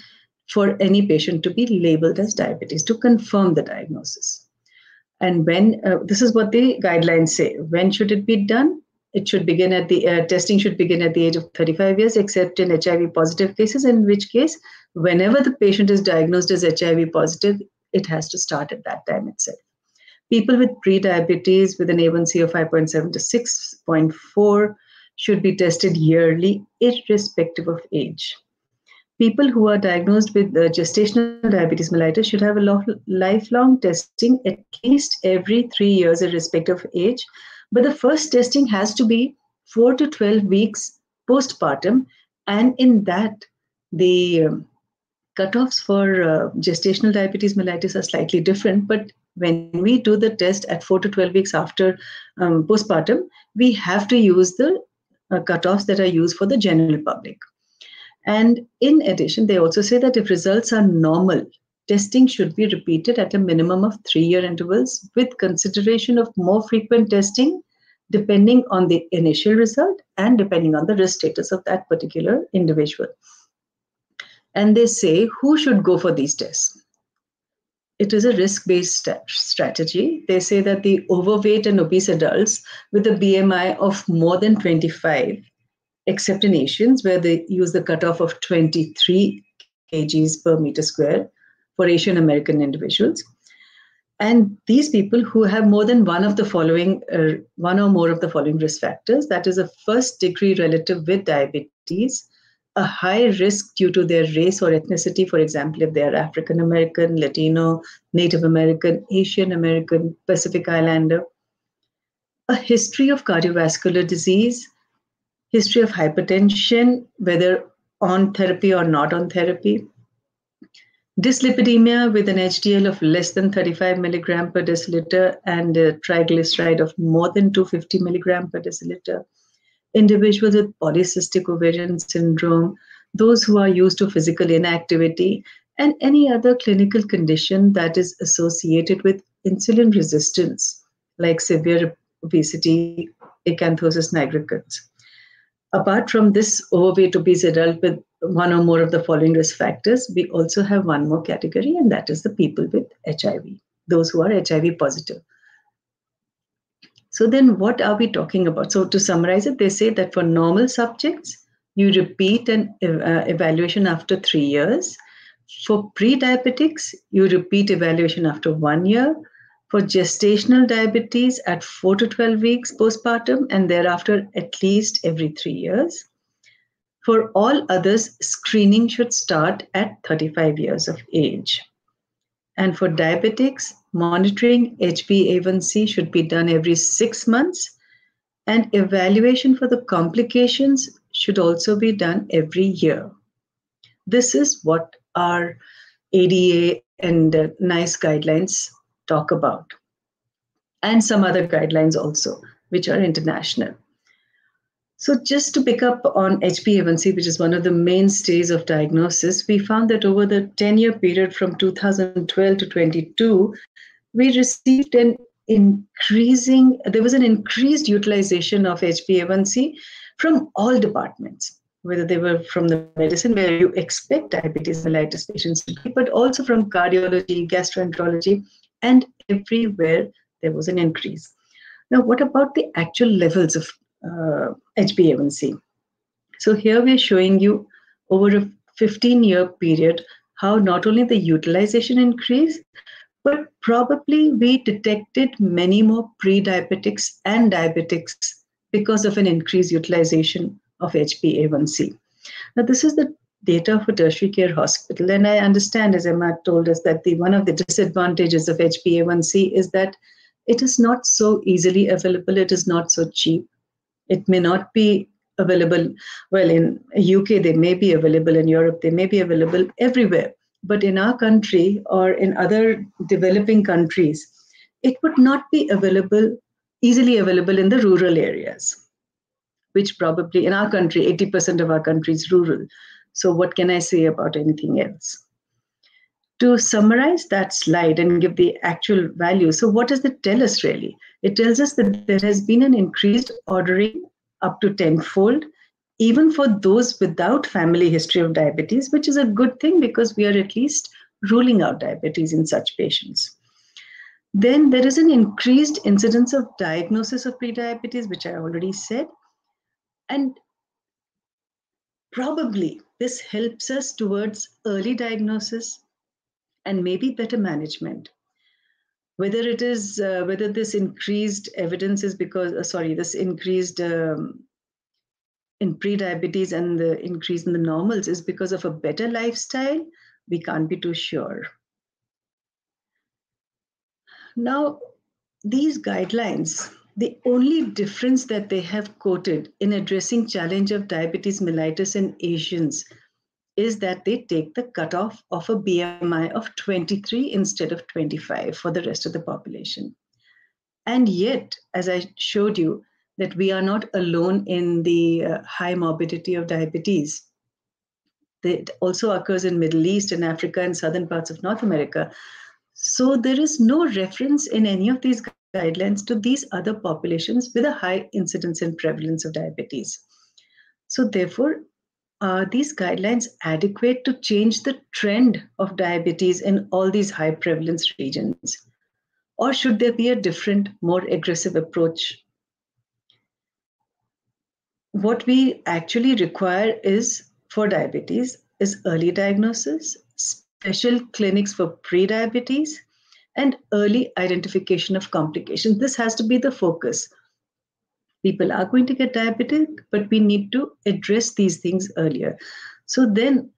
for any patient to be labeled as diabetes to confirm the diagnosis. And when, this is what the guidelines say, when should it be done? It should begin at the, testing should begin at the age of 35 years, except in HIV positive cases, in which case, whenever the patient is diagnosed as HIV positive, it has to start at that time itself. People with pre-diabetes with an A1C of 5.7 to 6.4 should be tested yearly, irrespective of age. People who are diagnosed with gestational diabetes mellitus should have a lifelong testing at least every 3 years, irrespective of age. But the first testing has to be 4 to 12 weeks postpartum. And in that, the cutoffs for gestational diabetes mellitus are slightly different. But when we do the test at 4 to 12 weeks after postpartum, we have to use the cutoffs that are used for the general public. And in addition, they also say that if results are normal, testing should be repeated at a minimum of 3-year intervals with consideration of more frequent testing depending on the initial result and depending on the risk status of that particular individual. And they say who should go for these tests. It is a risk-based strategy. They say that the overweight and obese adults with a BMI of more than 25, except in Asians, where they use the cutoff of 23 kgs per meter square for Asian American individuals. And these people who have more than one of the following, one or more of the following risk factors, that is a first degree relative with diabetes, a high risk due to their race or ethnicity, for example, if they are African American, Latino, Native American, Asian American, Pacific Islander, a history of cardiovascular disease, history of hypertension, whether on therapy or not on therapy, dyslipidemia with an HDL of less than 35 milligram per deciliter and a triglyceride of more than 250 milligram per deciliter, individuals with polycystic ovarian syndrome, those who are used to physical inactivity, and any other clinical condition that is associated with insulin resistance, like severe obesity, acanthosis nigricans. Apart from this overweight obese adult with one or more of the following risk factors, we also have one more category, and that is the people with HIV, those who are HIV positive. So then what are we talking about? So to summarize it, they say that for normal subjects, you repeat an evaluation after 3 years. For pre-diabetics, you repeat evaluation after 1 year. For gestational diabetes at 4 to 12 weeks postpartum, and thereafter at least every 3 years. For all others, screening should start at 35 years of age. And for diabetics, monitoring HbA1c should be done every 6 months, and evaluation for the complications should also be done every year. This is what our ADA and NICE guidelines talk about, and some other guidelines also, which are international. So just to pick up on HbA1c, which is one of the mainstays of diagnosis, we found that over the 10-year period from 2012 to 22, we received there was an increased utilization of HbA1c from all departments, whether they were from the medicine where you expect diabetes mellitus patients to be, but also from cardiology, gastroenterology, and everywhere there was an increase. Now, what about the actual levels of HbA1c? So here we're showing you over a 15-year period how not only the utilization increased, but probably we detected many more pre-diabetics and diabetics because of an increased utilization of HbA1c. Now, this is the data for tertiary care hospital, and I understand, as Emma told us, that one of the disadvantages of HbA1c is that it is not so easily available, it is not so cheap. It may not be available, well, in UK they may be available, in Europe they may be available, everywhere. But in our country or in other developing countries, it would not be available, easily available in the rural areas, which probably in our country, 80% of our country is rural. So what can I say about anything else? To summarize that slide and give the actual value, so what does it tell us really? It tells us that there has been an increased ordering up to 10-fold, even for those without family history of diabetes, which is a good thing because we are at least ruling out diabetes in such patients. Then there is an increased incidence of diagnosis of prediabetes, which I already said. And probably this helps us towards early diagnosis and maybe better management. Whether it is, whether this increased evidence is because, this increased in pre-diabetes and the increase in the normals is because of a better lifestyle, we can't be too sure. Now, these guidelines, the only difference that they have quoted in addressing challenge of diabetes mellitus in Asians is that they take the cutoff of a BMI of 23 instead of 25 for the rest of the population. And yet, as I showed you, that we are not alone in the high morbidity of diabetes. It also occurs in Middle East and Africa and southern parts of North America. So there is no reference in any of these guidelines to these other populations with a high incidence and prevalence of diabetes. So therefore, are these guidelines adequate to change the trend of diabetes in all these high prevalence regions? Or should there be a different, more aggressive approach? What we actually require for diabetes is early diagnosis, special clinics for pre-diabetes, and early identification of complications. This has to be the focus. People are going to get diabetic, but we need to address these things earlier. So then,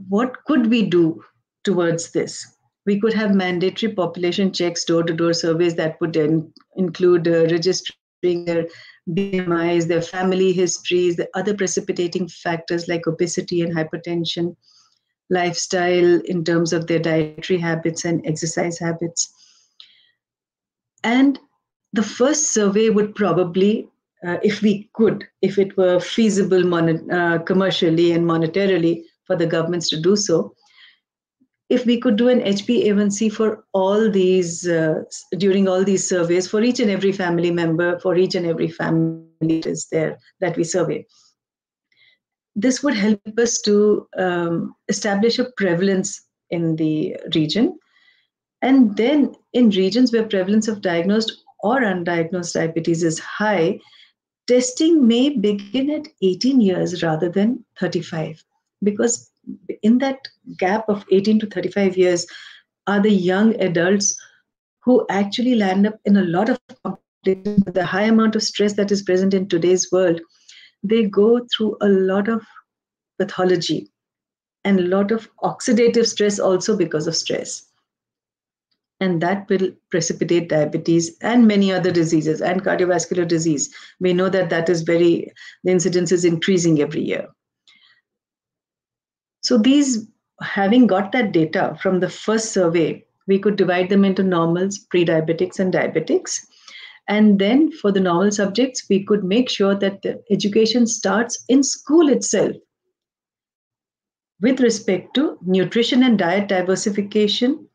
what could we do towards this? We could have mandatory population checks, door-to-door surveys that would then include registering their BMIs, their family histories, the other precipitating factors like obesity and hypertension, lifestyle in terms of their dietary habits and exercise habits. And the first survey would probably, if it were feasible commercially and monetarily for the governments to do so, if we could do an HbA1c for all these, during all these surveys, for each and every family member, for each and every family that is there that we survey. This would help us to establish a prevalence in the region. And then in regions where prevalence of diagnosed or undiagnosed diabetes is high, testing may begin at 18 years rather than 35, because in that gap of 18 to 35 years are the young adults who actually land up in a lot of complications. The high amount of stress that is present in today's world, they go through a lot of pathology and a lot of oxidative stress also because of stress. And that will precipitate diabetes and many other diseases and cardiovascular disease. We know that the incidence is increasing every year. So having got that data from the first survey, we could divide them into normals, pre-diabetics, and diabetics. And then for the normal subjects, we could make sure that the education starts in school itself with respect to nutrition and diet diversification,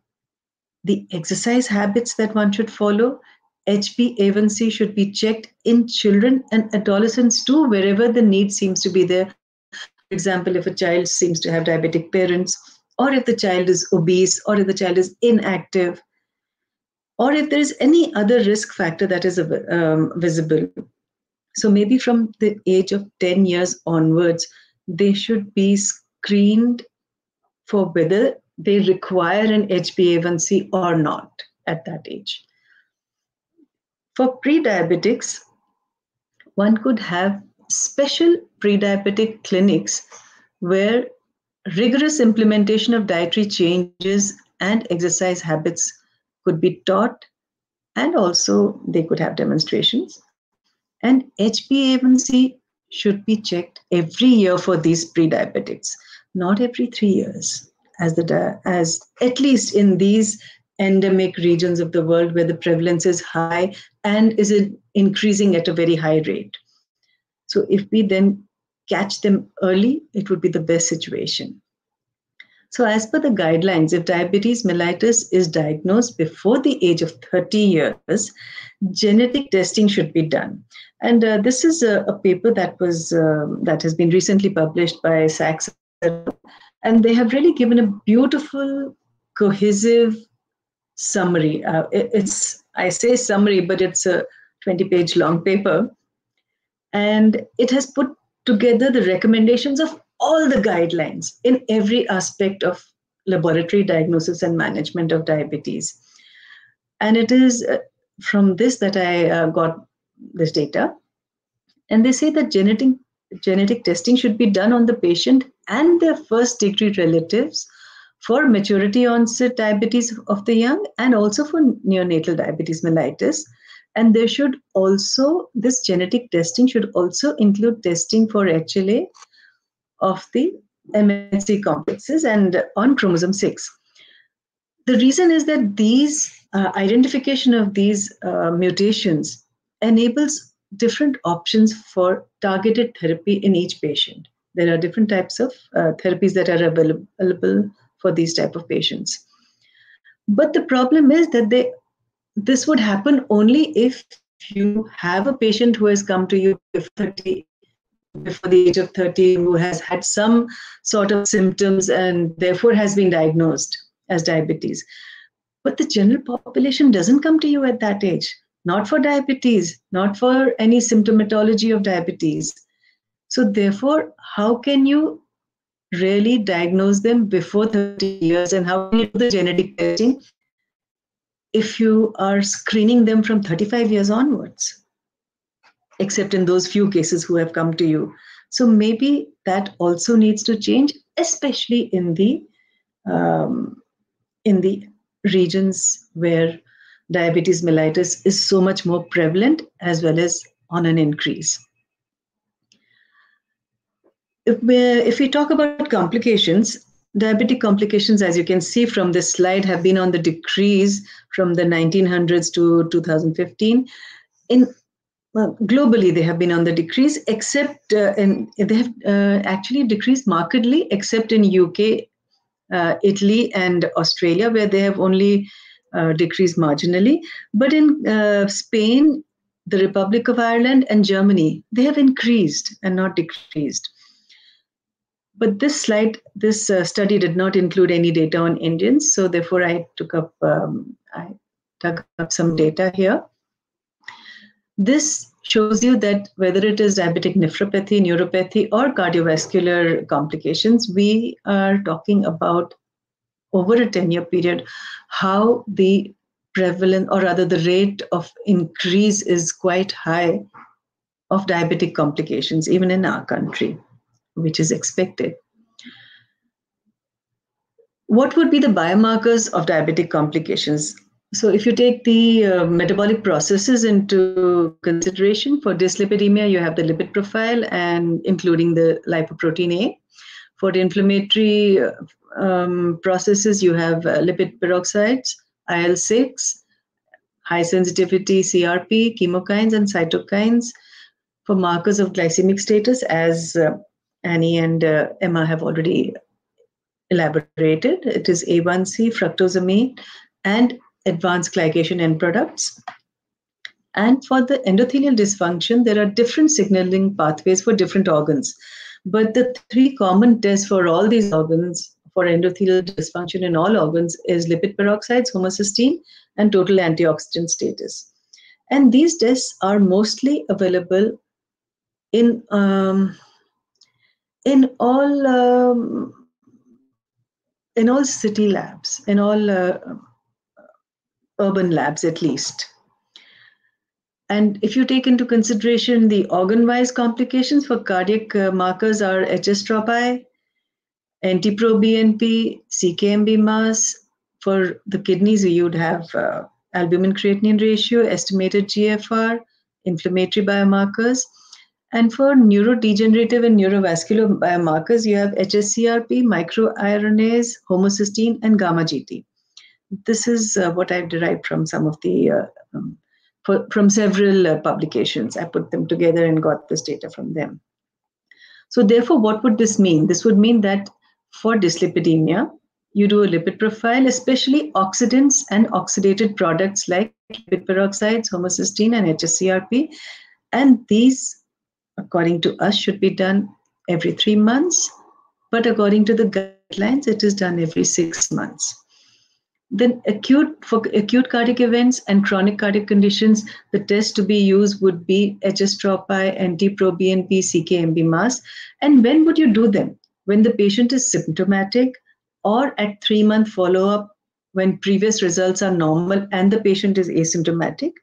the exercise habits that one should follow. HbA1c should be checked in children and adolescents too, wherever the need seems to be there. For example, if a child seems to have diabetic parents, or if the child is obese, or if the child is inactive, or if there is any other risk factor that is visible. So maybe from the age of 10 years onwards, they should be screened for whether they require an HbA1c or not at that age. For pre-diabetics, one could have special pre-diabetic clinics where rigorous implementation of dietary changes and exercise habits could be taught, and also they could have demonstrations. And HbA1c should be checked every year for these pre-diabetics, not every 3 years, as at least in these endemic regions of the world where the prevalence is high and is increasing at a very high rate. So if we then catch them early, it would be the best situation. So as per the guidelines, if diabetes mellitus is diagnosed before the age of 30 years, genetic testing should be done. And this is a paper that has been recently published by Sachs, and they have really given a beautiful, cohesive summary. I say summary, but it's a 20-page long paper. And it has put together the recommendations of all the guidelines in every aspect of laboratory diagnosis and management of diabetes. And it is from this that I got this data. And they say that genetic testing should be done on the patient and their first-degree relatives for maturity onset diabetes of the young, and also for neonatal diabetes mellitus. And this genetic testing should also include testing for HLA of the MHC complexes and on chromosome 6. The reason is that these identification of these mutations enables different options for targeted therapy in each patient. There are different types of therapies that are available for these type of patients. But the problem is that they this would happen only if you have a patient who has come to you before the age of 30, who has had some sort of symptoms and therefore has been diagnosed as diabetes. But the general population doesn't come to you at that age, not for diabetes, not for any symptomatology of diabetes. So therefore, how can you really diagnose them before 30 years, and how can you do the genetic testing if you are screening them from 35 years onwards, except in those few cases who have come to you? So maybe that also needs to change, especially in the regions where diabetes mellitus is so much more prevalent as well as on an increase. If we talk about complications, diabetic complications, as you can see from this slide, have been on the decrease from the 1900s to 2015. Globally, they have been on the decrease, except they have actually decreased markedly, except in UK, Italy, and Australia, where they have only decreased marginally. But in Spain, the Republic of Ireland, and Germany, they have increased and not decreased. But this study did not include any data on Indians, so therefore I dug up some data here. This shows you that whether it is diabetic nephropathy, neuropathy, or cardiovascular complications, we are talking about over a 10-year period, how the prevalence, or rather the rate of increase, is quite high of diabetic complications, even in our country, which is expected. What would be the biomarkers of diabetic complications? So if you take the metabolic processes into consideration, for dyslipidemia, you have the lipid profile, and including the lipoprotein A. For the inflammatory processes, you have lipid peroxides, IL-6, high sensitivity CRP, chemokines, and cytokines. For markers of glycemic status, as Annie and Emma have already elaborated, it is A1C, fructosamine, and advanced glycation end products. And for the endothelial dysfunction, there are different signaling pathways for different organs. But the three common tests for all these organs, for endothelial dysfunction in all organs, is lipid peroxides, homocysteine, and total antioxidant status. And these tests are mostly available in all city labs, in all urban labs at least. And if you take into consideration the organ-wise complications, for cardiac markers are HS-tropi, NT-proBNP, CKMB mass. For the kidneys, you would have albumin-creatinine ratio, estimated GFR, inflammatory biomarkers. And for neurodegenerative and neurovascular biomarkers, you have HSCRP, microRNAs, homocysteine, and gamma-GT. This is what I've derived from some of the from several publications. I put them together and got this data from them. So therefore, what would this mean? This would mean that for dyslipidemia, you do a lipid profile, especially oxidants and oxidated products like lipid peroxides, homocysteine, and HSCRP. And these, according to us, should be done every 3 months. But according to the guidelines, it is done every 6 months. Then for acute cardiac events and chronic cardiac conditions, the test to be used would be HS-tropi, NT-proBNP, CKMB mass. And when would you do them? When the patient is symptomatic, or at 3-month follow-up when previous results are normal and the patient is asymptomatic,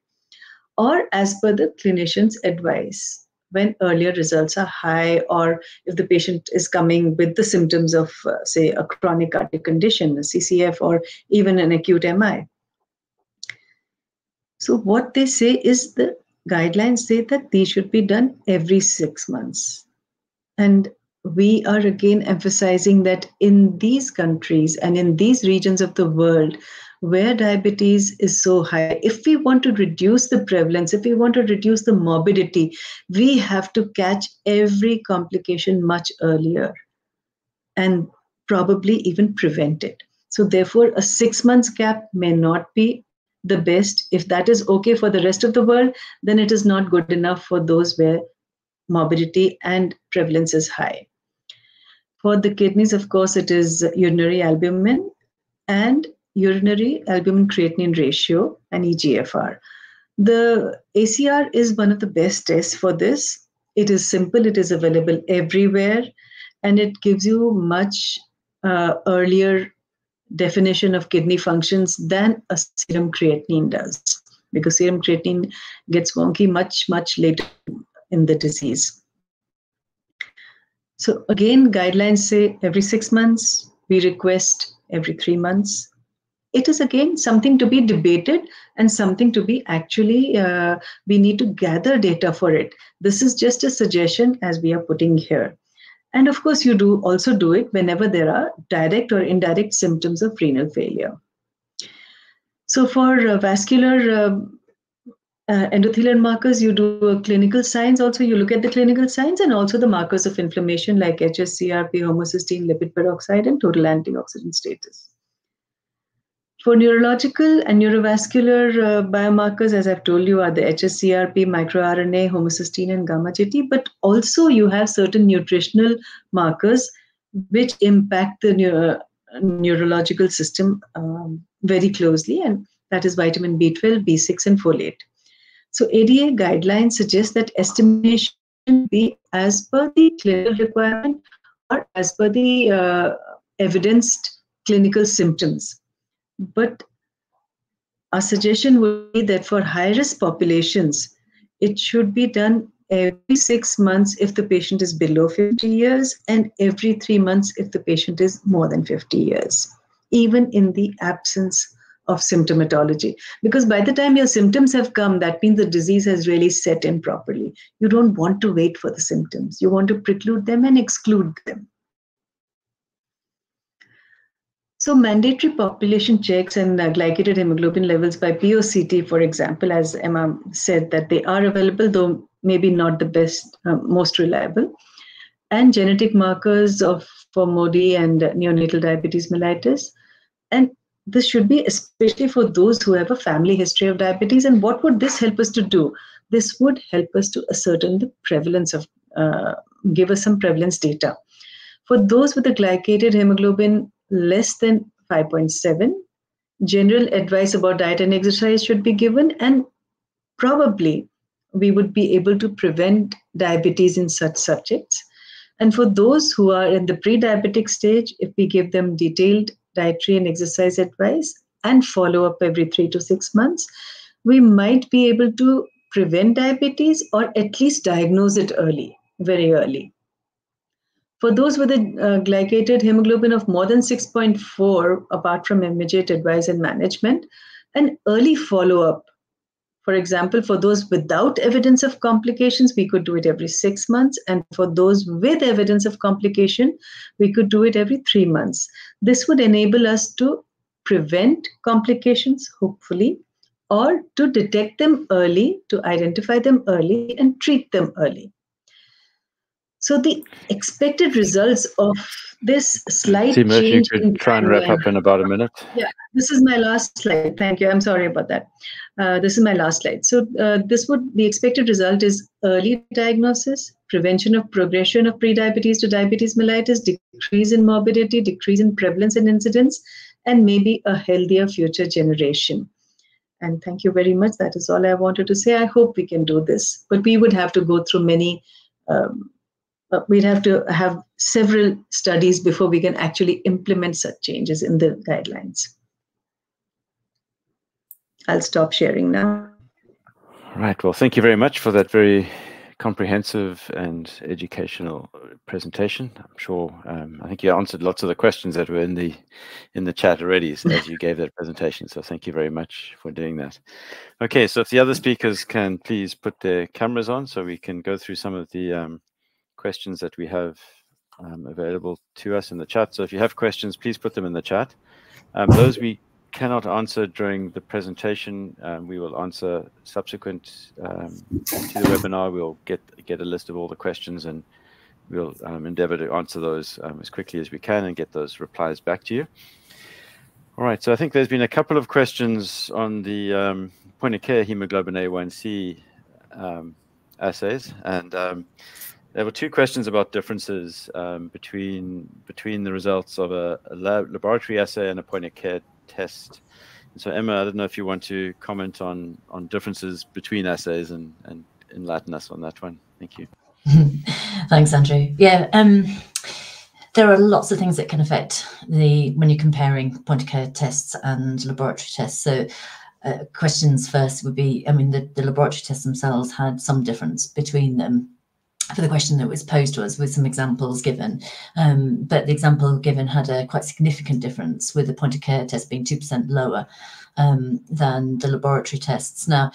or as per the clinician's advice, when earlier results are high, or if the patient is coming with the symptoms of, say, a chronic cardiac condition, a CCF, or even an acute MI. So what they say is the guidelines say that these should be done every 6 months. And we are again emphasizing that in these countries and in these regions of the world where diabetes is so high, if we want to reduce the prevalence, if we want to reduce the morbidity, we have to catch every complication much earlier and probably even prevent it. So therefore, a 6 months gap may not be the best. If that is okay for the rest of the world, then it is not good enough for those where morbidity and prevalence is high. For the kidneys, of course, it is urinary albumin and urinary albumin creatinine ratio and EGFR. The ACR is one of the best tests for this. It is simple, it is available everywhere, and it gives you much earlier definition of kidney functions than a serum creatinine does, because serum creatinine gets wonky much later in the disease. So again, guidelines say every 6 months, we request every 3 months. It is again something to be debated and something to be actually, we need to gather data for it. This is just a suggestion as we are putting here. And of course, you also do it whenever there are direct or indirect symptoms of renal failure. So for vascular endothelial markers, you do a clinical signs. Also, you look at the clinical signs and also the markers of inflammation like hsCRP, homocysteine, lipid peroxide, and total antioxidant status. For neurological and neurovascular biomarkers, as I've told you, are the hsCRP, microRNA, homocysteine, and gamma-GT. But also you have certain nutritional markers which impact the neurological system very closely, and that is vitamin B12, B6, and folate. So ADA guidelines suggest that estimation be as per the clinical requirement or as per the evidenced clinical symptoms. But our suggestion would be that for high-risk populations, it should be done every 6 months if the patient is below 50 years and every 3 months if the patient is more than 50 years, even in the absence of symptomatology. Because by the time your symptoms have come, that means the disease has really set in properly. You don't want to wait for the symptoms. You want to preclude them and exclude them. So mandatory population checks and glycated hemoglobin levels by POCT, for example, as Emma said, that they are available, though maybe not the best, most reliable. And genetic markers for MODY and neonatal diabetes mellitus. And this should be especially for those who have a family history of diabetes. And what would this help us to do? This would help us to ascertain the prevalence of, give us some prevalence data. For those with a glycated hemoglobin less than 5.7, general advice about diet and exercise should be given, and probably we would be able to prevent diabetes in such subjects. And for those who are in the pre-diabetic stage, if we give them detailed dietary and exercise advice and follow up every 3 to 6 months, we might be able to prevent diabetes or at least diagnose it early, very early. For those with a glycated hemoglobin of more than 6.4, apart from immediate advice and management, an early follow-up, for example, for those without evidence of complications, we could do it every 6 months. And for those with evidence of complication, we could do it every 3 months. This would enable us to prevent complications, hopefully, or to detect them early, to identify them early and treat them early. So the expected results of this slight Seema, change if you could try and wrap up in about a minute. Yeah, this is my last slide. Thank you. I'm sorry about that. This is my last slide. So the expected result is early diagnosis, prevention of progression of prediabetes to diabetes mellitus, decrease in morbidity, decrease in prevalence and incidence, and maybe a healthier future generation. And thank you very much. That is all I wanted to say. I hope we can do this, but we would have to go through many we'd have to have several studies before we can actually implement such changes in the guidelines. I'll stop sharing now. Right. Well, thank you very much for that very comprehensive and educational presentation. I'm sure I think you answered lots of the questions that were in the chat already as you gave that presentation. So thank you very much for doing that. Okay, so if the other speakers can please put their cameras on so we can go through some of the questions that we have available to us in the chat. So if you have questions, please put them in the chat. Those we cannot answer during the presentation, we will answer subsequent to the webinar. We'll get a list of all the questions and we'll endeavor to answer those as quickly as we can and get those replies back to you. All right, so I think there's been a couple of questions on the point of care hemoglobin A1C assays, and there were two questions about differences between the results of a laboratory assay and a point of care test. And so Emma, I don't know if you want to comment on differences between assays and enlighten us on that one. Thank you. Thanks, Andrew. Yeah, there are lots of things that can affect when you're comparing point of care tests and laboratory tests. So questions first would be, I mean, the laboratory tests themselves had some difference between them for the question that was posed to us, with some examples given. But the example given had a quite significant difference, with the point of care test being 2% lower than the laboratory tests. Now,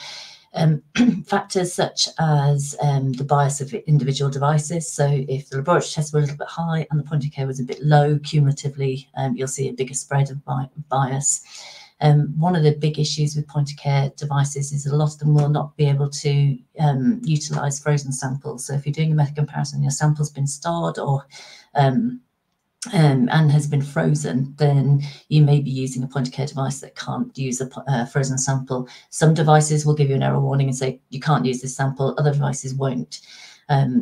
factors such as the bias of individual devices. So if the laboratory tests were a little bit high and the point of care was a bit low, cumulatively, you'll see a bigger spread of bias. One of the big issues with point of care devices is a lot of them will not be able to utilize frozen samples. So if you're doing a method comparison, your sample's been stored or and has been frozen, then you may be using a point of care device that can't use a frozen sample. Some devices will give you an error warning and say you can't use this sample, other devices won't.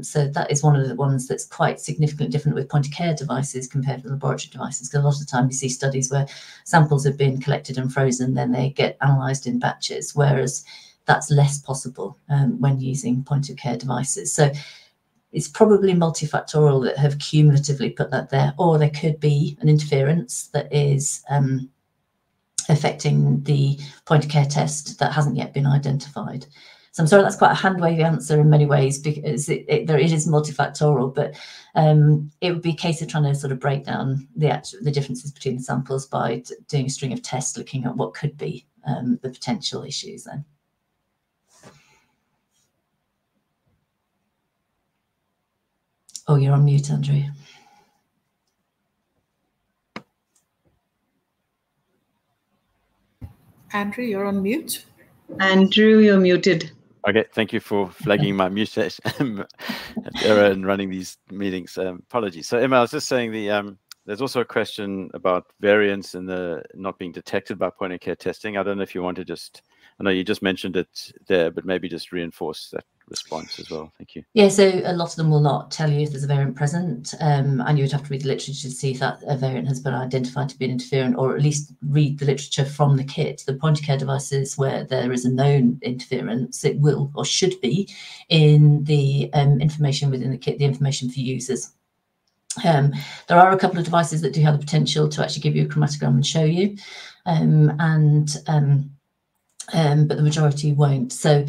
So that is one of the ones that's quite significantly different with point of care devices compared to laboratory devices, because a lot of the time you see studies where samples have been collected and frozen, then they get analysed in batches, whereas that's less possible when using point of care devices. So it's probably multifactorial that have cumulatively put that there, or there could be an interference that is affecting the point of care test that hasn't yet been identified. So I'm sorry, that's quite a hand-wavy answer in many ways, because it is multifactorial, but it would be a case of trying to sort of break down the differences between the samples by doing a string of tests looking at what could be the potential issues then. Oh, you're on mute, Andrew. Andrew, you're on mute. Andrew, you're muted. Okay, thank you for flagging my mute error in running these meetings. Apologies. So Emma, I was just saying there's also a question about variance in the not being detected by point of care testing. I don't know if you want to just, I know you just mentioned it there, but maybe just reinforce that response as well. Thank you. Yeah, so a lot of them will not tell you if there's a variant present, and you would have to read the literature to see if that a variant has been identified to be an interferent, or at least read the literature from the kit. The point of care devices where there is a known interference, it will or should be in the information within the kit, the information for users. There are a couple of devices that do have the potential to actually give you a chromatogram and show you, but the majority won't. So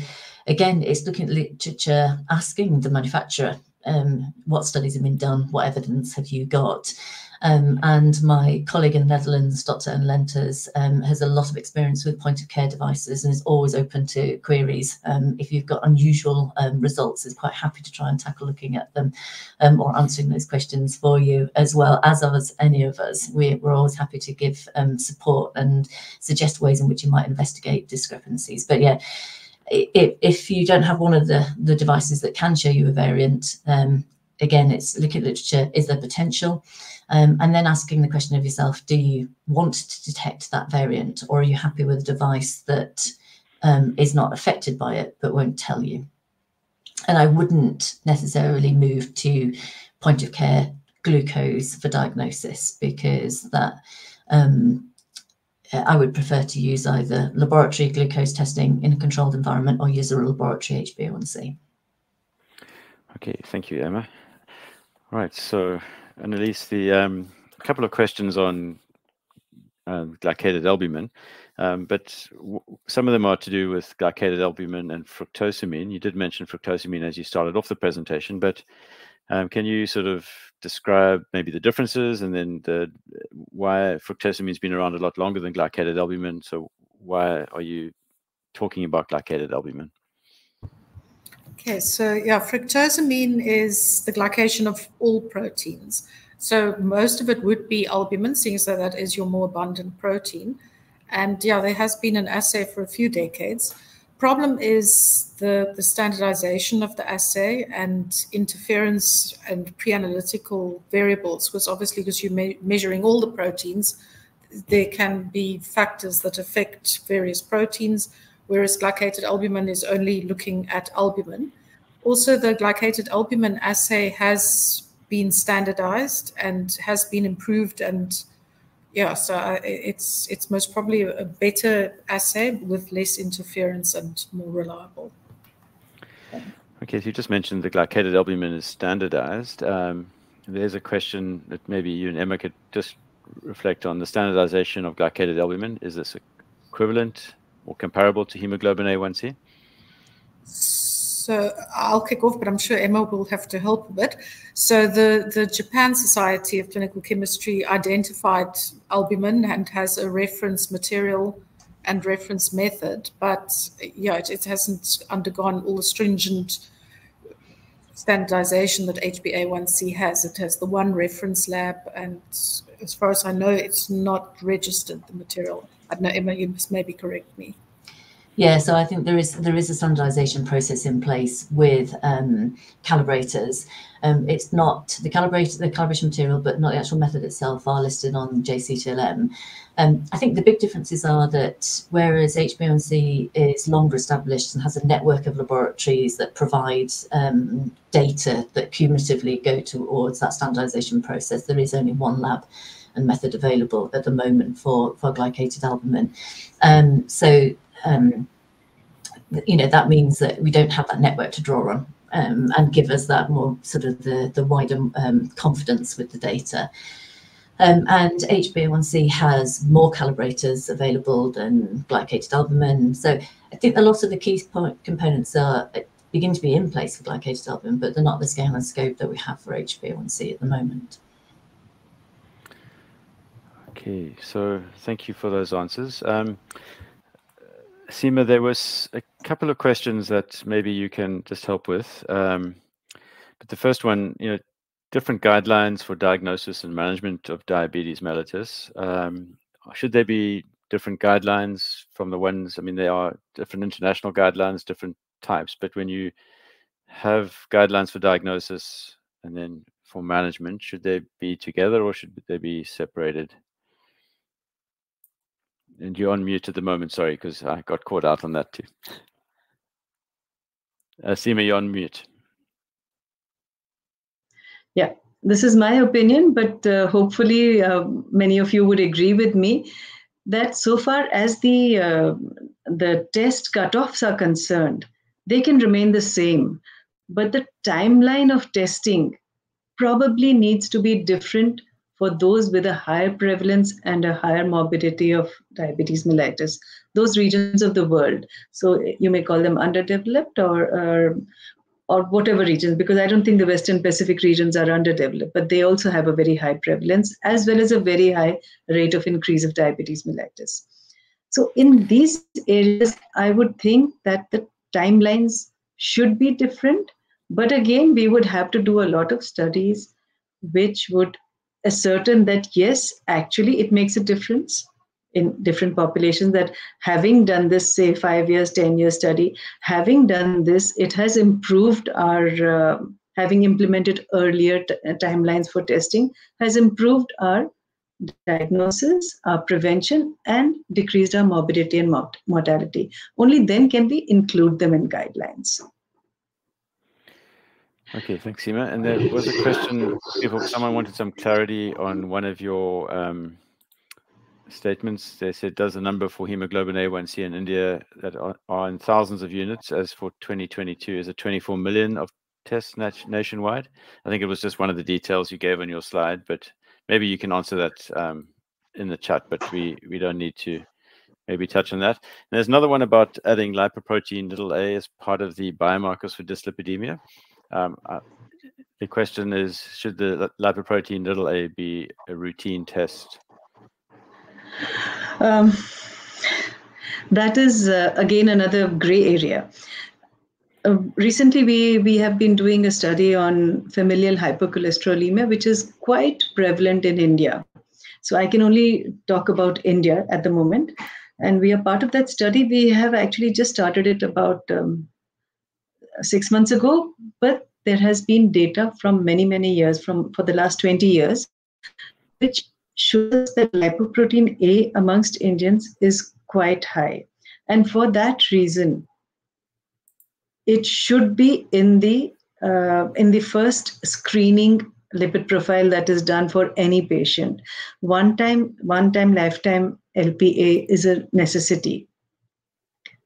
again, it's looking at the literature, asking the manufacturer what studies have been done, what evidence have you got? And my colleague in the Netherlands, Dr. Anne Lenters, has a lot of experience with point of care devices and is always open to queries. If you've got unusual results, is quite happy to try and tackle looking at them or answering those questions for you, as well as any of us. We're always happy to give support and suggest ways in which you might investigate discrepancies. But yeah, if you don't have one of the devices that can show you a variant, again, it's looking at literature, is there potential? And then asking the question of yourself, do you want to detect that variant, or are you happy with a device that is not affected by it but won't tell you? And I wouldn't necessarily move to point of care glucose for diagnosis, because that I would prefer to use either laboratory glucose testing in a controlled environment or use a laboratory HbA1c. Okay, thank you, Emma. All right, so Annelies, a couple of questions on glycated albumin, but some of them are to do with glycated albumin and fructosamine. You did mention fructosamine as you started off the presentation, but can you sort of describe maybe the differences, and then why fructosamine's been around a lot longer than glycated albumin? So why are you talking about glycated albumin? Okay, so yeah, fructosamine is the glycation of all proteins. So most of it would be albumin, seeing as that is your more abundant protein. And yeah, there has been an assay for a few decades. Problem is the standardization of the assay and interference and pre-analytical variables, was obviously because you're measuring all the proteins. there can be factors that affect various proteins, whereas glycated albumin is only looking at albumin. Also, the glycated albumin assay has been standardized and has been improved, and yeah, so it's most probably a better assay with less interference and more reliable. Okay, so you just mentioned the glycated albumin is standardized. There's a question that maybe you and Emma could just reflect on: the standardization of glycated albumin. Is this equivalent or comparable to hemoglobin A1C? So I'll kick off, but I'm sure Emma will have to help a bit. So the Japan Society of Clinical Chemistry identified albumin and has a reference material and reference method, but yeah, it hasn't undergone all the stringent standardization that HbA1c has. It has the one reference lab, and as far as I know, it's not registered, the material. I don't know, Emma, you must maybe correct me. Yeah, so I think there is a standardization process in place with calibrators. It's not the calibration material, but not the actual method itself, are listed on JCTLM. I think the big differences are that whereas HbA1c is longer established and has a network of laboratories that provide data that cumulatively go towards that standardization process, there is only one lab and method available at the moment for glycated albumin. You know, that means that we don't have that network to draw on and give us that more sort of the wider confidence with the data. And HbA1c has more calibrators available than glycated albumin. So I think a lot of the key components are begin to be in place for glycated albumin, but they're not the scale and scope that we have for HbA1c at the moment. Okay, so thank you for those answers. Seema, there was a couple of questions that maybe you can just help with. But the first one, you know, different guidelines for diagnosis and management of diabetes mellitus. Should there be different guidelines from the ones? I mean, there are different international guidelines, different types, but when you have guidelines for diagnosis and then for management, should they be together or should they be separated? And you're on mute at the moment, sorry, because I got caught out on that too. Seema, you're on mute. Yeah, this is my opinion, but hopefully many of you would agree with me that so far as the test cutoffs are concerned, they can remain the same, but the timeline of testing probably needs to be different for those with a higher prevalence and a higher morbidity of diabetes mellitus, those regions of the world. So you may call them underdeveloped or whatever regions, because I don't think the Western Pacific regions are underdeveloped, but they also have a very high prevalence as well as a very high rate of increase of diabetes mellitus. So in these areas, I would think that the timelines should be different. But again, we would have to do a lot of studies which would ascertain that, yes, actually it makes a difference in different populations, that having done this, say, 5 years, 10 year study, having done this, it has improved our, having implemented earlier timelines for testing, has improved our diagnosis, our prevention, and decreased our morbidity and mortality. Only then can we include them in guidelines. Okay, thanks, Seema. And there was a question, if someone wanted some clarity on one of your statements. They said, does the number for hemoglobin A1C in India that are in thousands of units as for 2022, is it 24 million of tests nationwide? I think it was just one of the details you gave on your slide, but maybe you can answer that in the chat, but we don't need to maybe touch on that. And there's another one about adding lipoprotein a as part of the biomarkers for dyslipidemia. The question is, should the lipoprotein a be a routine test? That is, again, another gray area. Recently, we have been doing a study on familial hypercholesterolemia, which is quite prevalent in India. So I can only talk about India at the moment. And we are part of that study. We have actually just started it about 6 months ago, but there has been data from many years, for the last 20 years, which shows that lipoprotein A amongst Indians is quite high. And for that reason, it should be in the first screening lipid profile that is done for any patient. One time lifetime LPA is a necessity.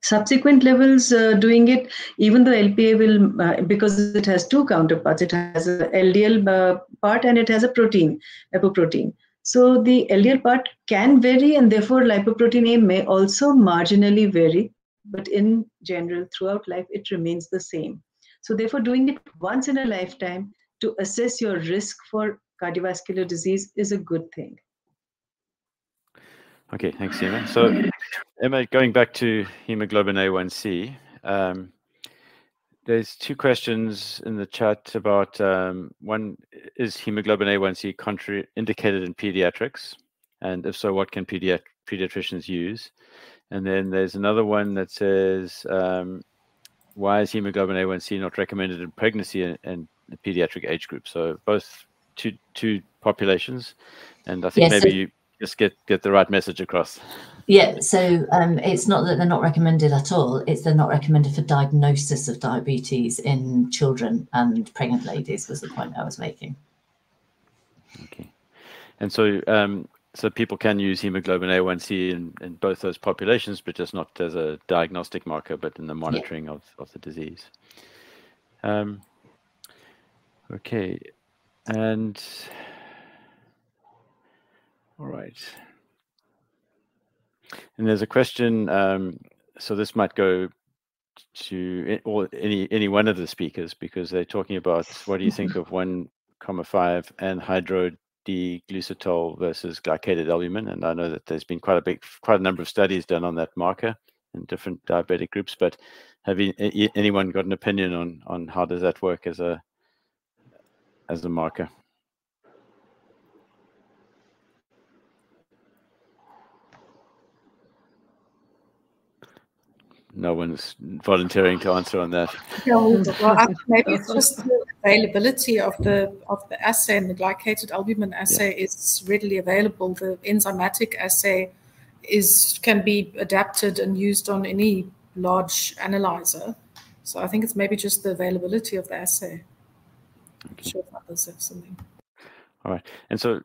Subsequent levels doing it, even though LPA will, because it has two counterparts, it has a LDL part and it has a protein, lipoprotein. So the LDL part can vary, and therefore lipoprotein A may also marginally vary, but in general, throughout life, it remains the same. So therefore, doing it once in a lifetime to assess your risk for cardiovascular disease is a good thing. Okay, thanks, Emma. So, Emma, going back to hemoglobin A1C, there's two questions in the chat about one, is hemoglobin A1C contraindicated in pediatrics? And if so, what can pediatricians use? And then there's another one that says, why is hemoglobin A1C not recommended in pregnancy and the pediatric age group? So both two populations, and I think maybe you just get the right message across. Yeah, so it's not that they're not recommended at all, it's they're not recommended for diagnosis of diabetes in children and pregnant ladies, was the point I was making. Okay. And so so people can use hemoglobin A1C in both those populations, but just not as a diagnostic marker, but in the monitoring of the disease. Okay, and all right. And there's a question, so this might go to any one of the speakers, because they're talking about what do you think of 1,5 anhydroglycitol versus glycated albumin? And I know that there's been quite a number of studies done on that marker in different diabetic groups, but have anyone got an opinion on how does that work as a marker? No one's volunteering to answer on that. Yeah, well, maybe it's just the availability of the assay, and the glycated albumin assay is readily available. The enzymatic assay can be adapted and used on any large analyzer. So I think it's maybe just the availability of the assay. Okay. Sure, if others have something. All right, and so.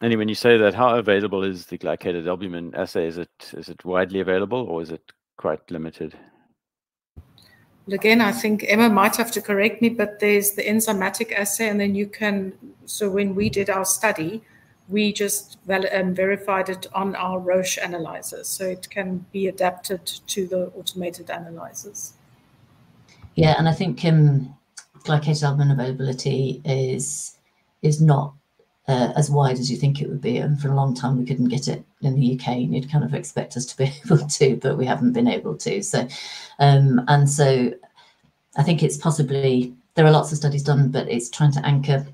Annie, when you say that, how available is the glycated albumin assay? Is it widely available, or is it quite limited? Well, again, I think Emma might have to correct me, but there's the enzymatic assay, and then you can. So when we did our study, we just verified it on our Roche analyzers, so it can be adapted to the automated analyzers. Yeah, and I think glycated albumin availability is not as wide as you think it would be, and for a long time we couldn't get it in the UK, and you'd kind of expect us to be able to, but we haven't been able to. So and so I think it's possibly, there are lots of studies done, but it's trying to anchor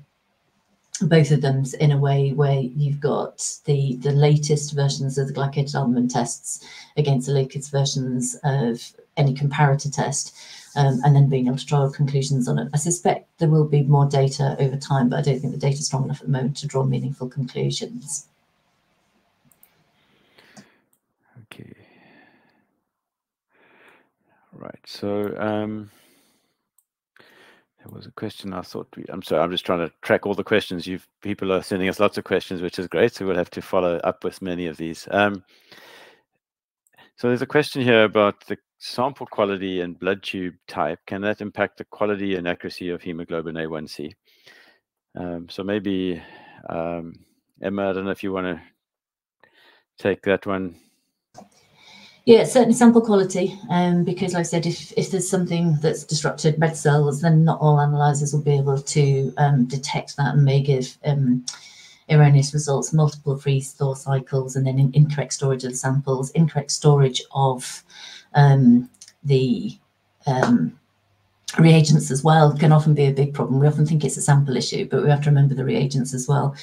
both of them in a way where you've got the latest versions of the glycated albumin tests against the latest versions of any comparator test, and then being able to draw conclusions on it. I suspect there will be more data over time, but I don't think the data is strong enough at the moment to draw meaningful conclusions. Okay. Right. So there was a question I thought I'm sorry, I'm just trying to track all the questions. People are sending us lots of questions, which is great. So we'll have to follow up with many of these. So there's a question here about the sample quality and blood tube type. Can that impact the quality and accuracy of hemoglobin A1C? So maybe, Emma, I don't know if you want to take that one. Yeah, certainly sample quality, because like I said, if there's something that's disrupted red cells, then not all analyzers will be able to detect that and may give erroneous results, multiple freeze-thaw cycles, and then incorrect storage of the samples. Incorrect storage of the reagents as well can often be a big problem. We often think it's a sample issue, but we have to remember the reagents as well.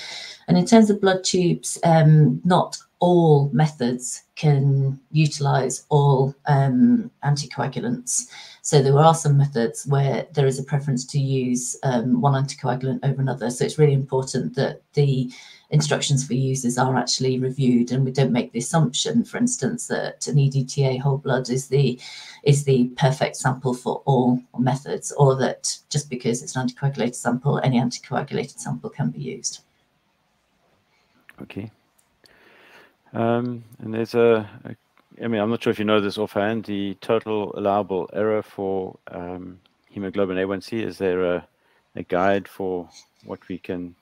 And in terms of blood tubes, not all methods can utilize all anticoagulants. So there are some methods where there is a preference to use one anticoagulant over another. So it's really important that the instructions for users are actually reviewed, and we don't make the assumption, for instance, that an EDTA whole blood is the perfect sample for all methods, or that just because it's an anticoagulated sample, any anticoagulated sample can be used. Okay. And there's I mean, I'm not sure if you know this offhand, the total allowable error for hemoglobin A1C. Is there a guide for what we can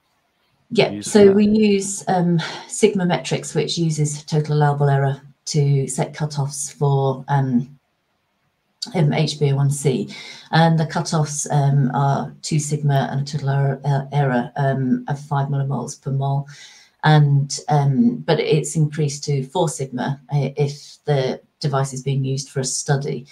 use? So we use sigma metrics, which uses total allowable error to set cutoffs for HbA1c, and the cutoffs are 2 sigma and a total error of 5 millimoles per mole. And but it's increased to 4 sigma if the device is being used for a study.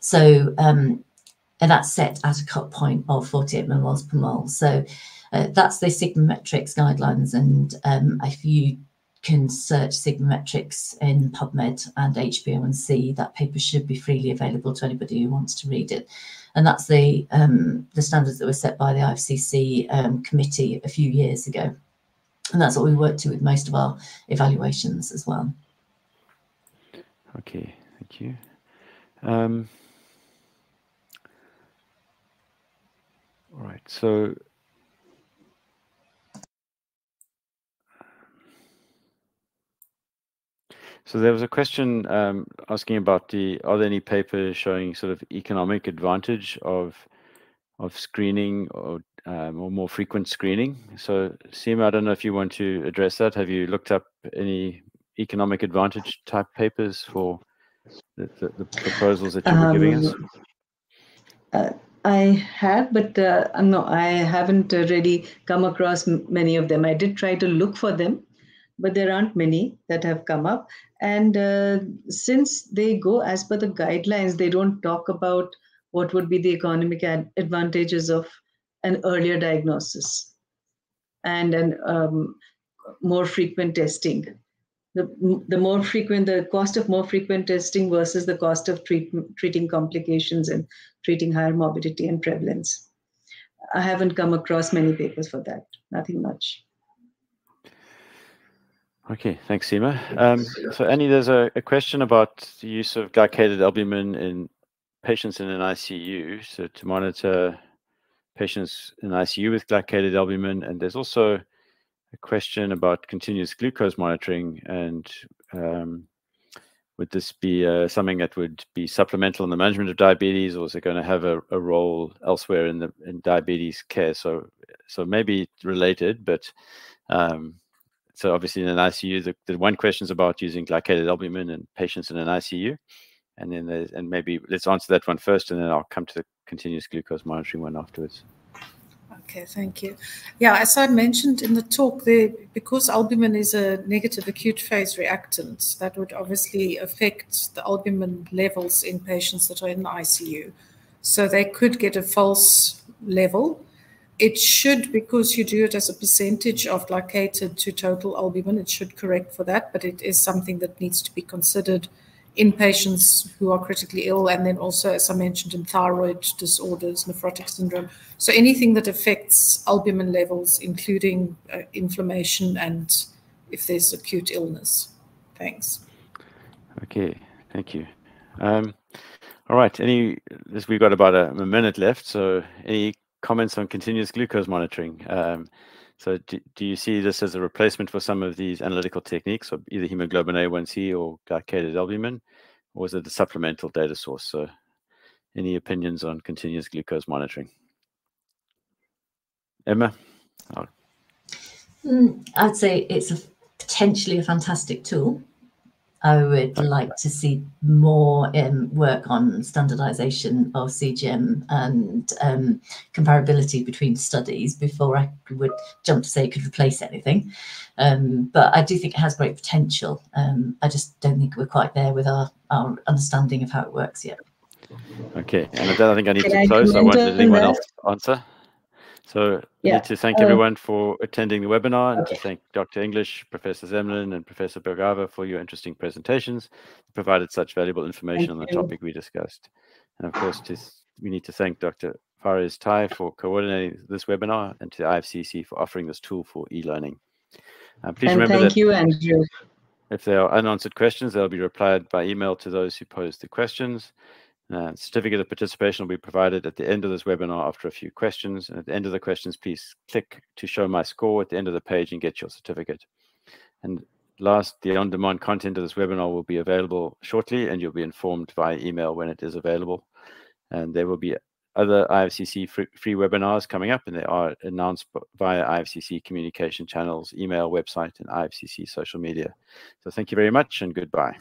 So and that's set at a cut point of 48 millimoles per mole. So that's the sigma metrics guidelines, and if you can search sigma metrics in PubMed and HbA1c, that paper should be freely available to anybody who wants to read it. And that's the standards that were set by the IFCC committee a few years ago. And that's what we work to with most of our evaluations as well. Okay, thank you. All right, so there was a question asking about are there any papers showing sort of economic advantage of screening or more frequent screening? So Seema, I don't know if you want to address that. Have you looked up any economic advantage type papers for the proposals that you were giving us? I have, but no, I haven't really come across many of them. I did try to look for them, but there aren't many that have come up. And since they go as per the guidelines, they don't talk about what would be the economic advantages of an earlier diagnosis and an more frequent testing. The cost of more frequent testing versus the cost of treating complications and treating higher morbidity and prevalence. I haven't come across many papers for that. Nothing much. Okay, thanks, Seema. So Annie, there's a question about the use of glycated albumin in patients in an ICU, so to monitor patients in ICU with glycated albumin, and there's also a question about continuous glucose monitoring, and would this be something that would be supplemental in the management of diabetes, or is it going to have a role elsewhere in diabetes care? So maybe related, but so obviously in an ICU, the one question is about using glycated albumin in patients in an ICU, and then maybe let's answer that one first, and then I'll come to the continuous glucose monitoring one afterwards. Okay, thank you. Yeah, as I mentioned in the talk, because albumin is a negative acute phase reactant, that would obviously affect the albumin levels in patients that are in the ICU. So they could get a false level. It should, because you do it as a percentage of glycated to total albumin, it should correct for that, but it is something that needs to be considered in patients who are critically ill, and then also, as I mentioned, in thyroid disorders, nephrotic syndrome. So anything that affects albumin levels, including inflammation and if there's acute illness. Thanks. Okay, thank you. All right, we've got about a minute left, so any comments on continuous glucose monitoring? So do you see this as a replacement for some of these analytical techniques, of either hemoglobin A1C or glycated albumin, or is it a supplemental data source? So any opinions on continuous glucose monitoring? Emma? I'd say it's potentially a fantastic tool. I would like to see more work on standardization of CGM and comparability between studies before I would jump to say it could replace anything. But I do think it has great potential. I just don't think we're quite there with our understanding of how it works yet. Okay, and I think I need to close. I won't let anyone else answer. So I need to thank everyone for attending the webinar, and to thank Dr. English, Professor Zemlin, and Professor Bergava for your interesting presentations. You provided such valuable information on the topic we discussed. And of course, we need to thank Dr. Fares Tai for coordinating this webinar, and to the IFCC for offering this tool for e-learning. Please and remember thank that you, Andrew. if there are unanswered questions, they'll be replied by email to those who posed the questions. Certificate of participation will be provided at the end of this webinar after a few questions. And at the end of the questions, please click to show my score at the end of the page and get your certificate. And last, the on-demand content of this webinar will be available shortly, and you'll be informed via email when it is available. And there will be other IFCC free webinars coming up, and they are announced via IFCC communication channels, email, website, and IFCC social media. So thank you very much, and goodbye.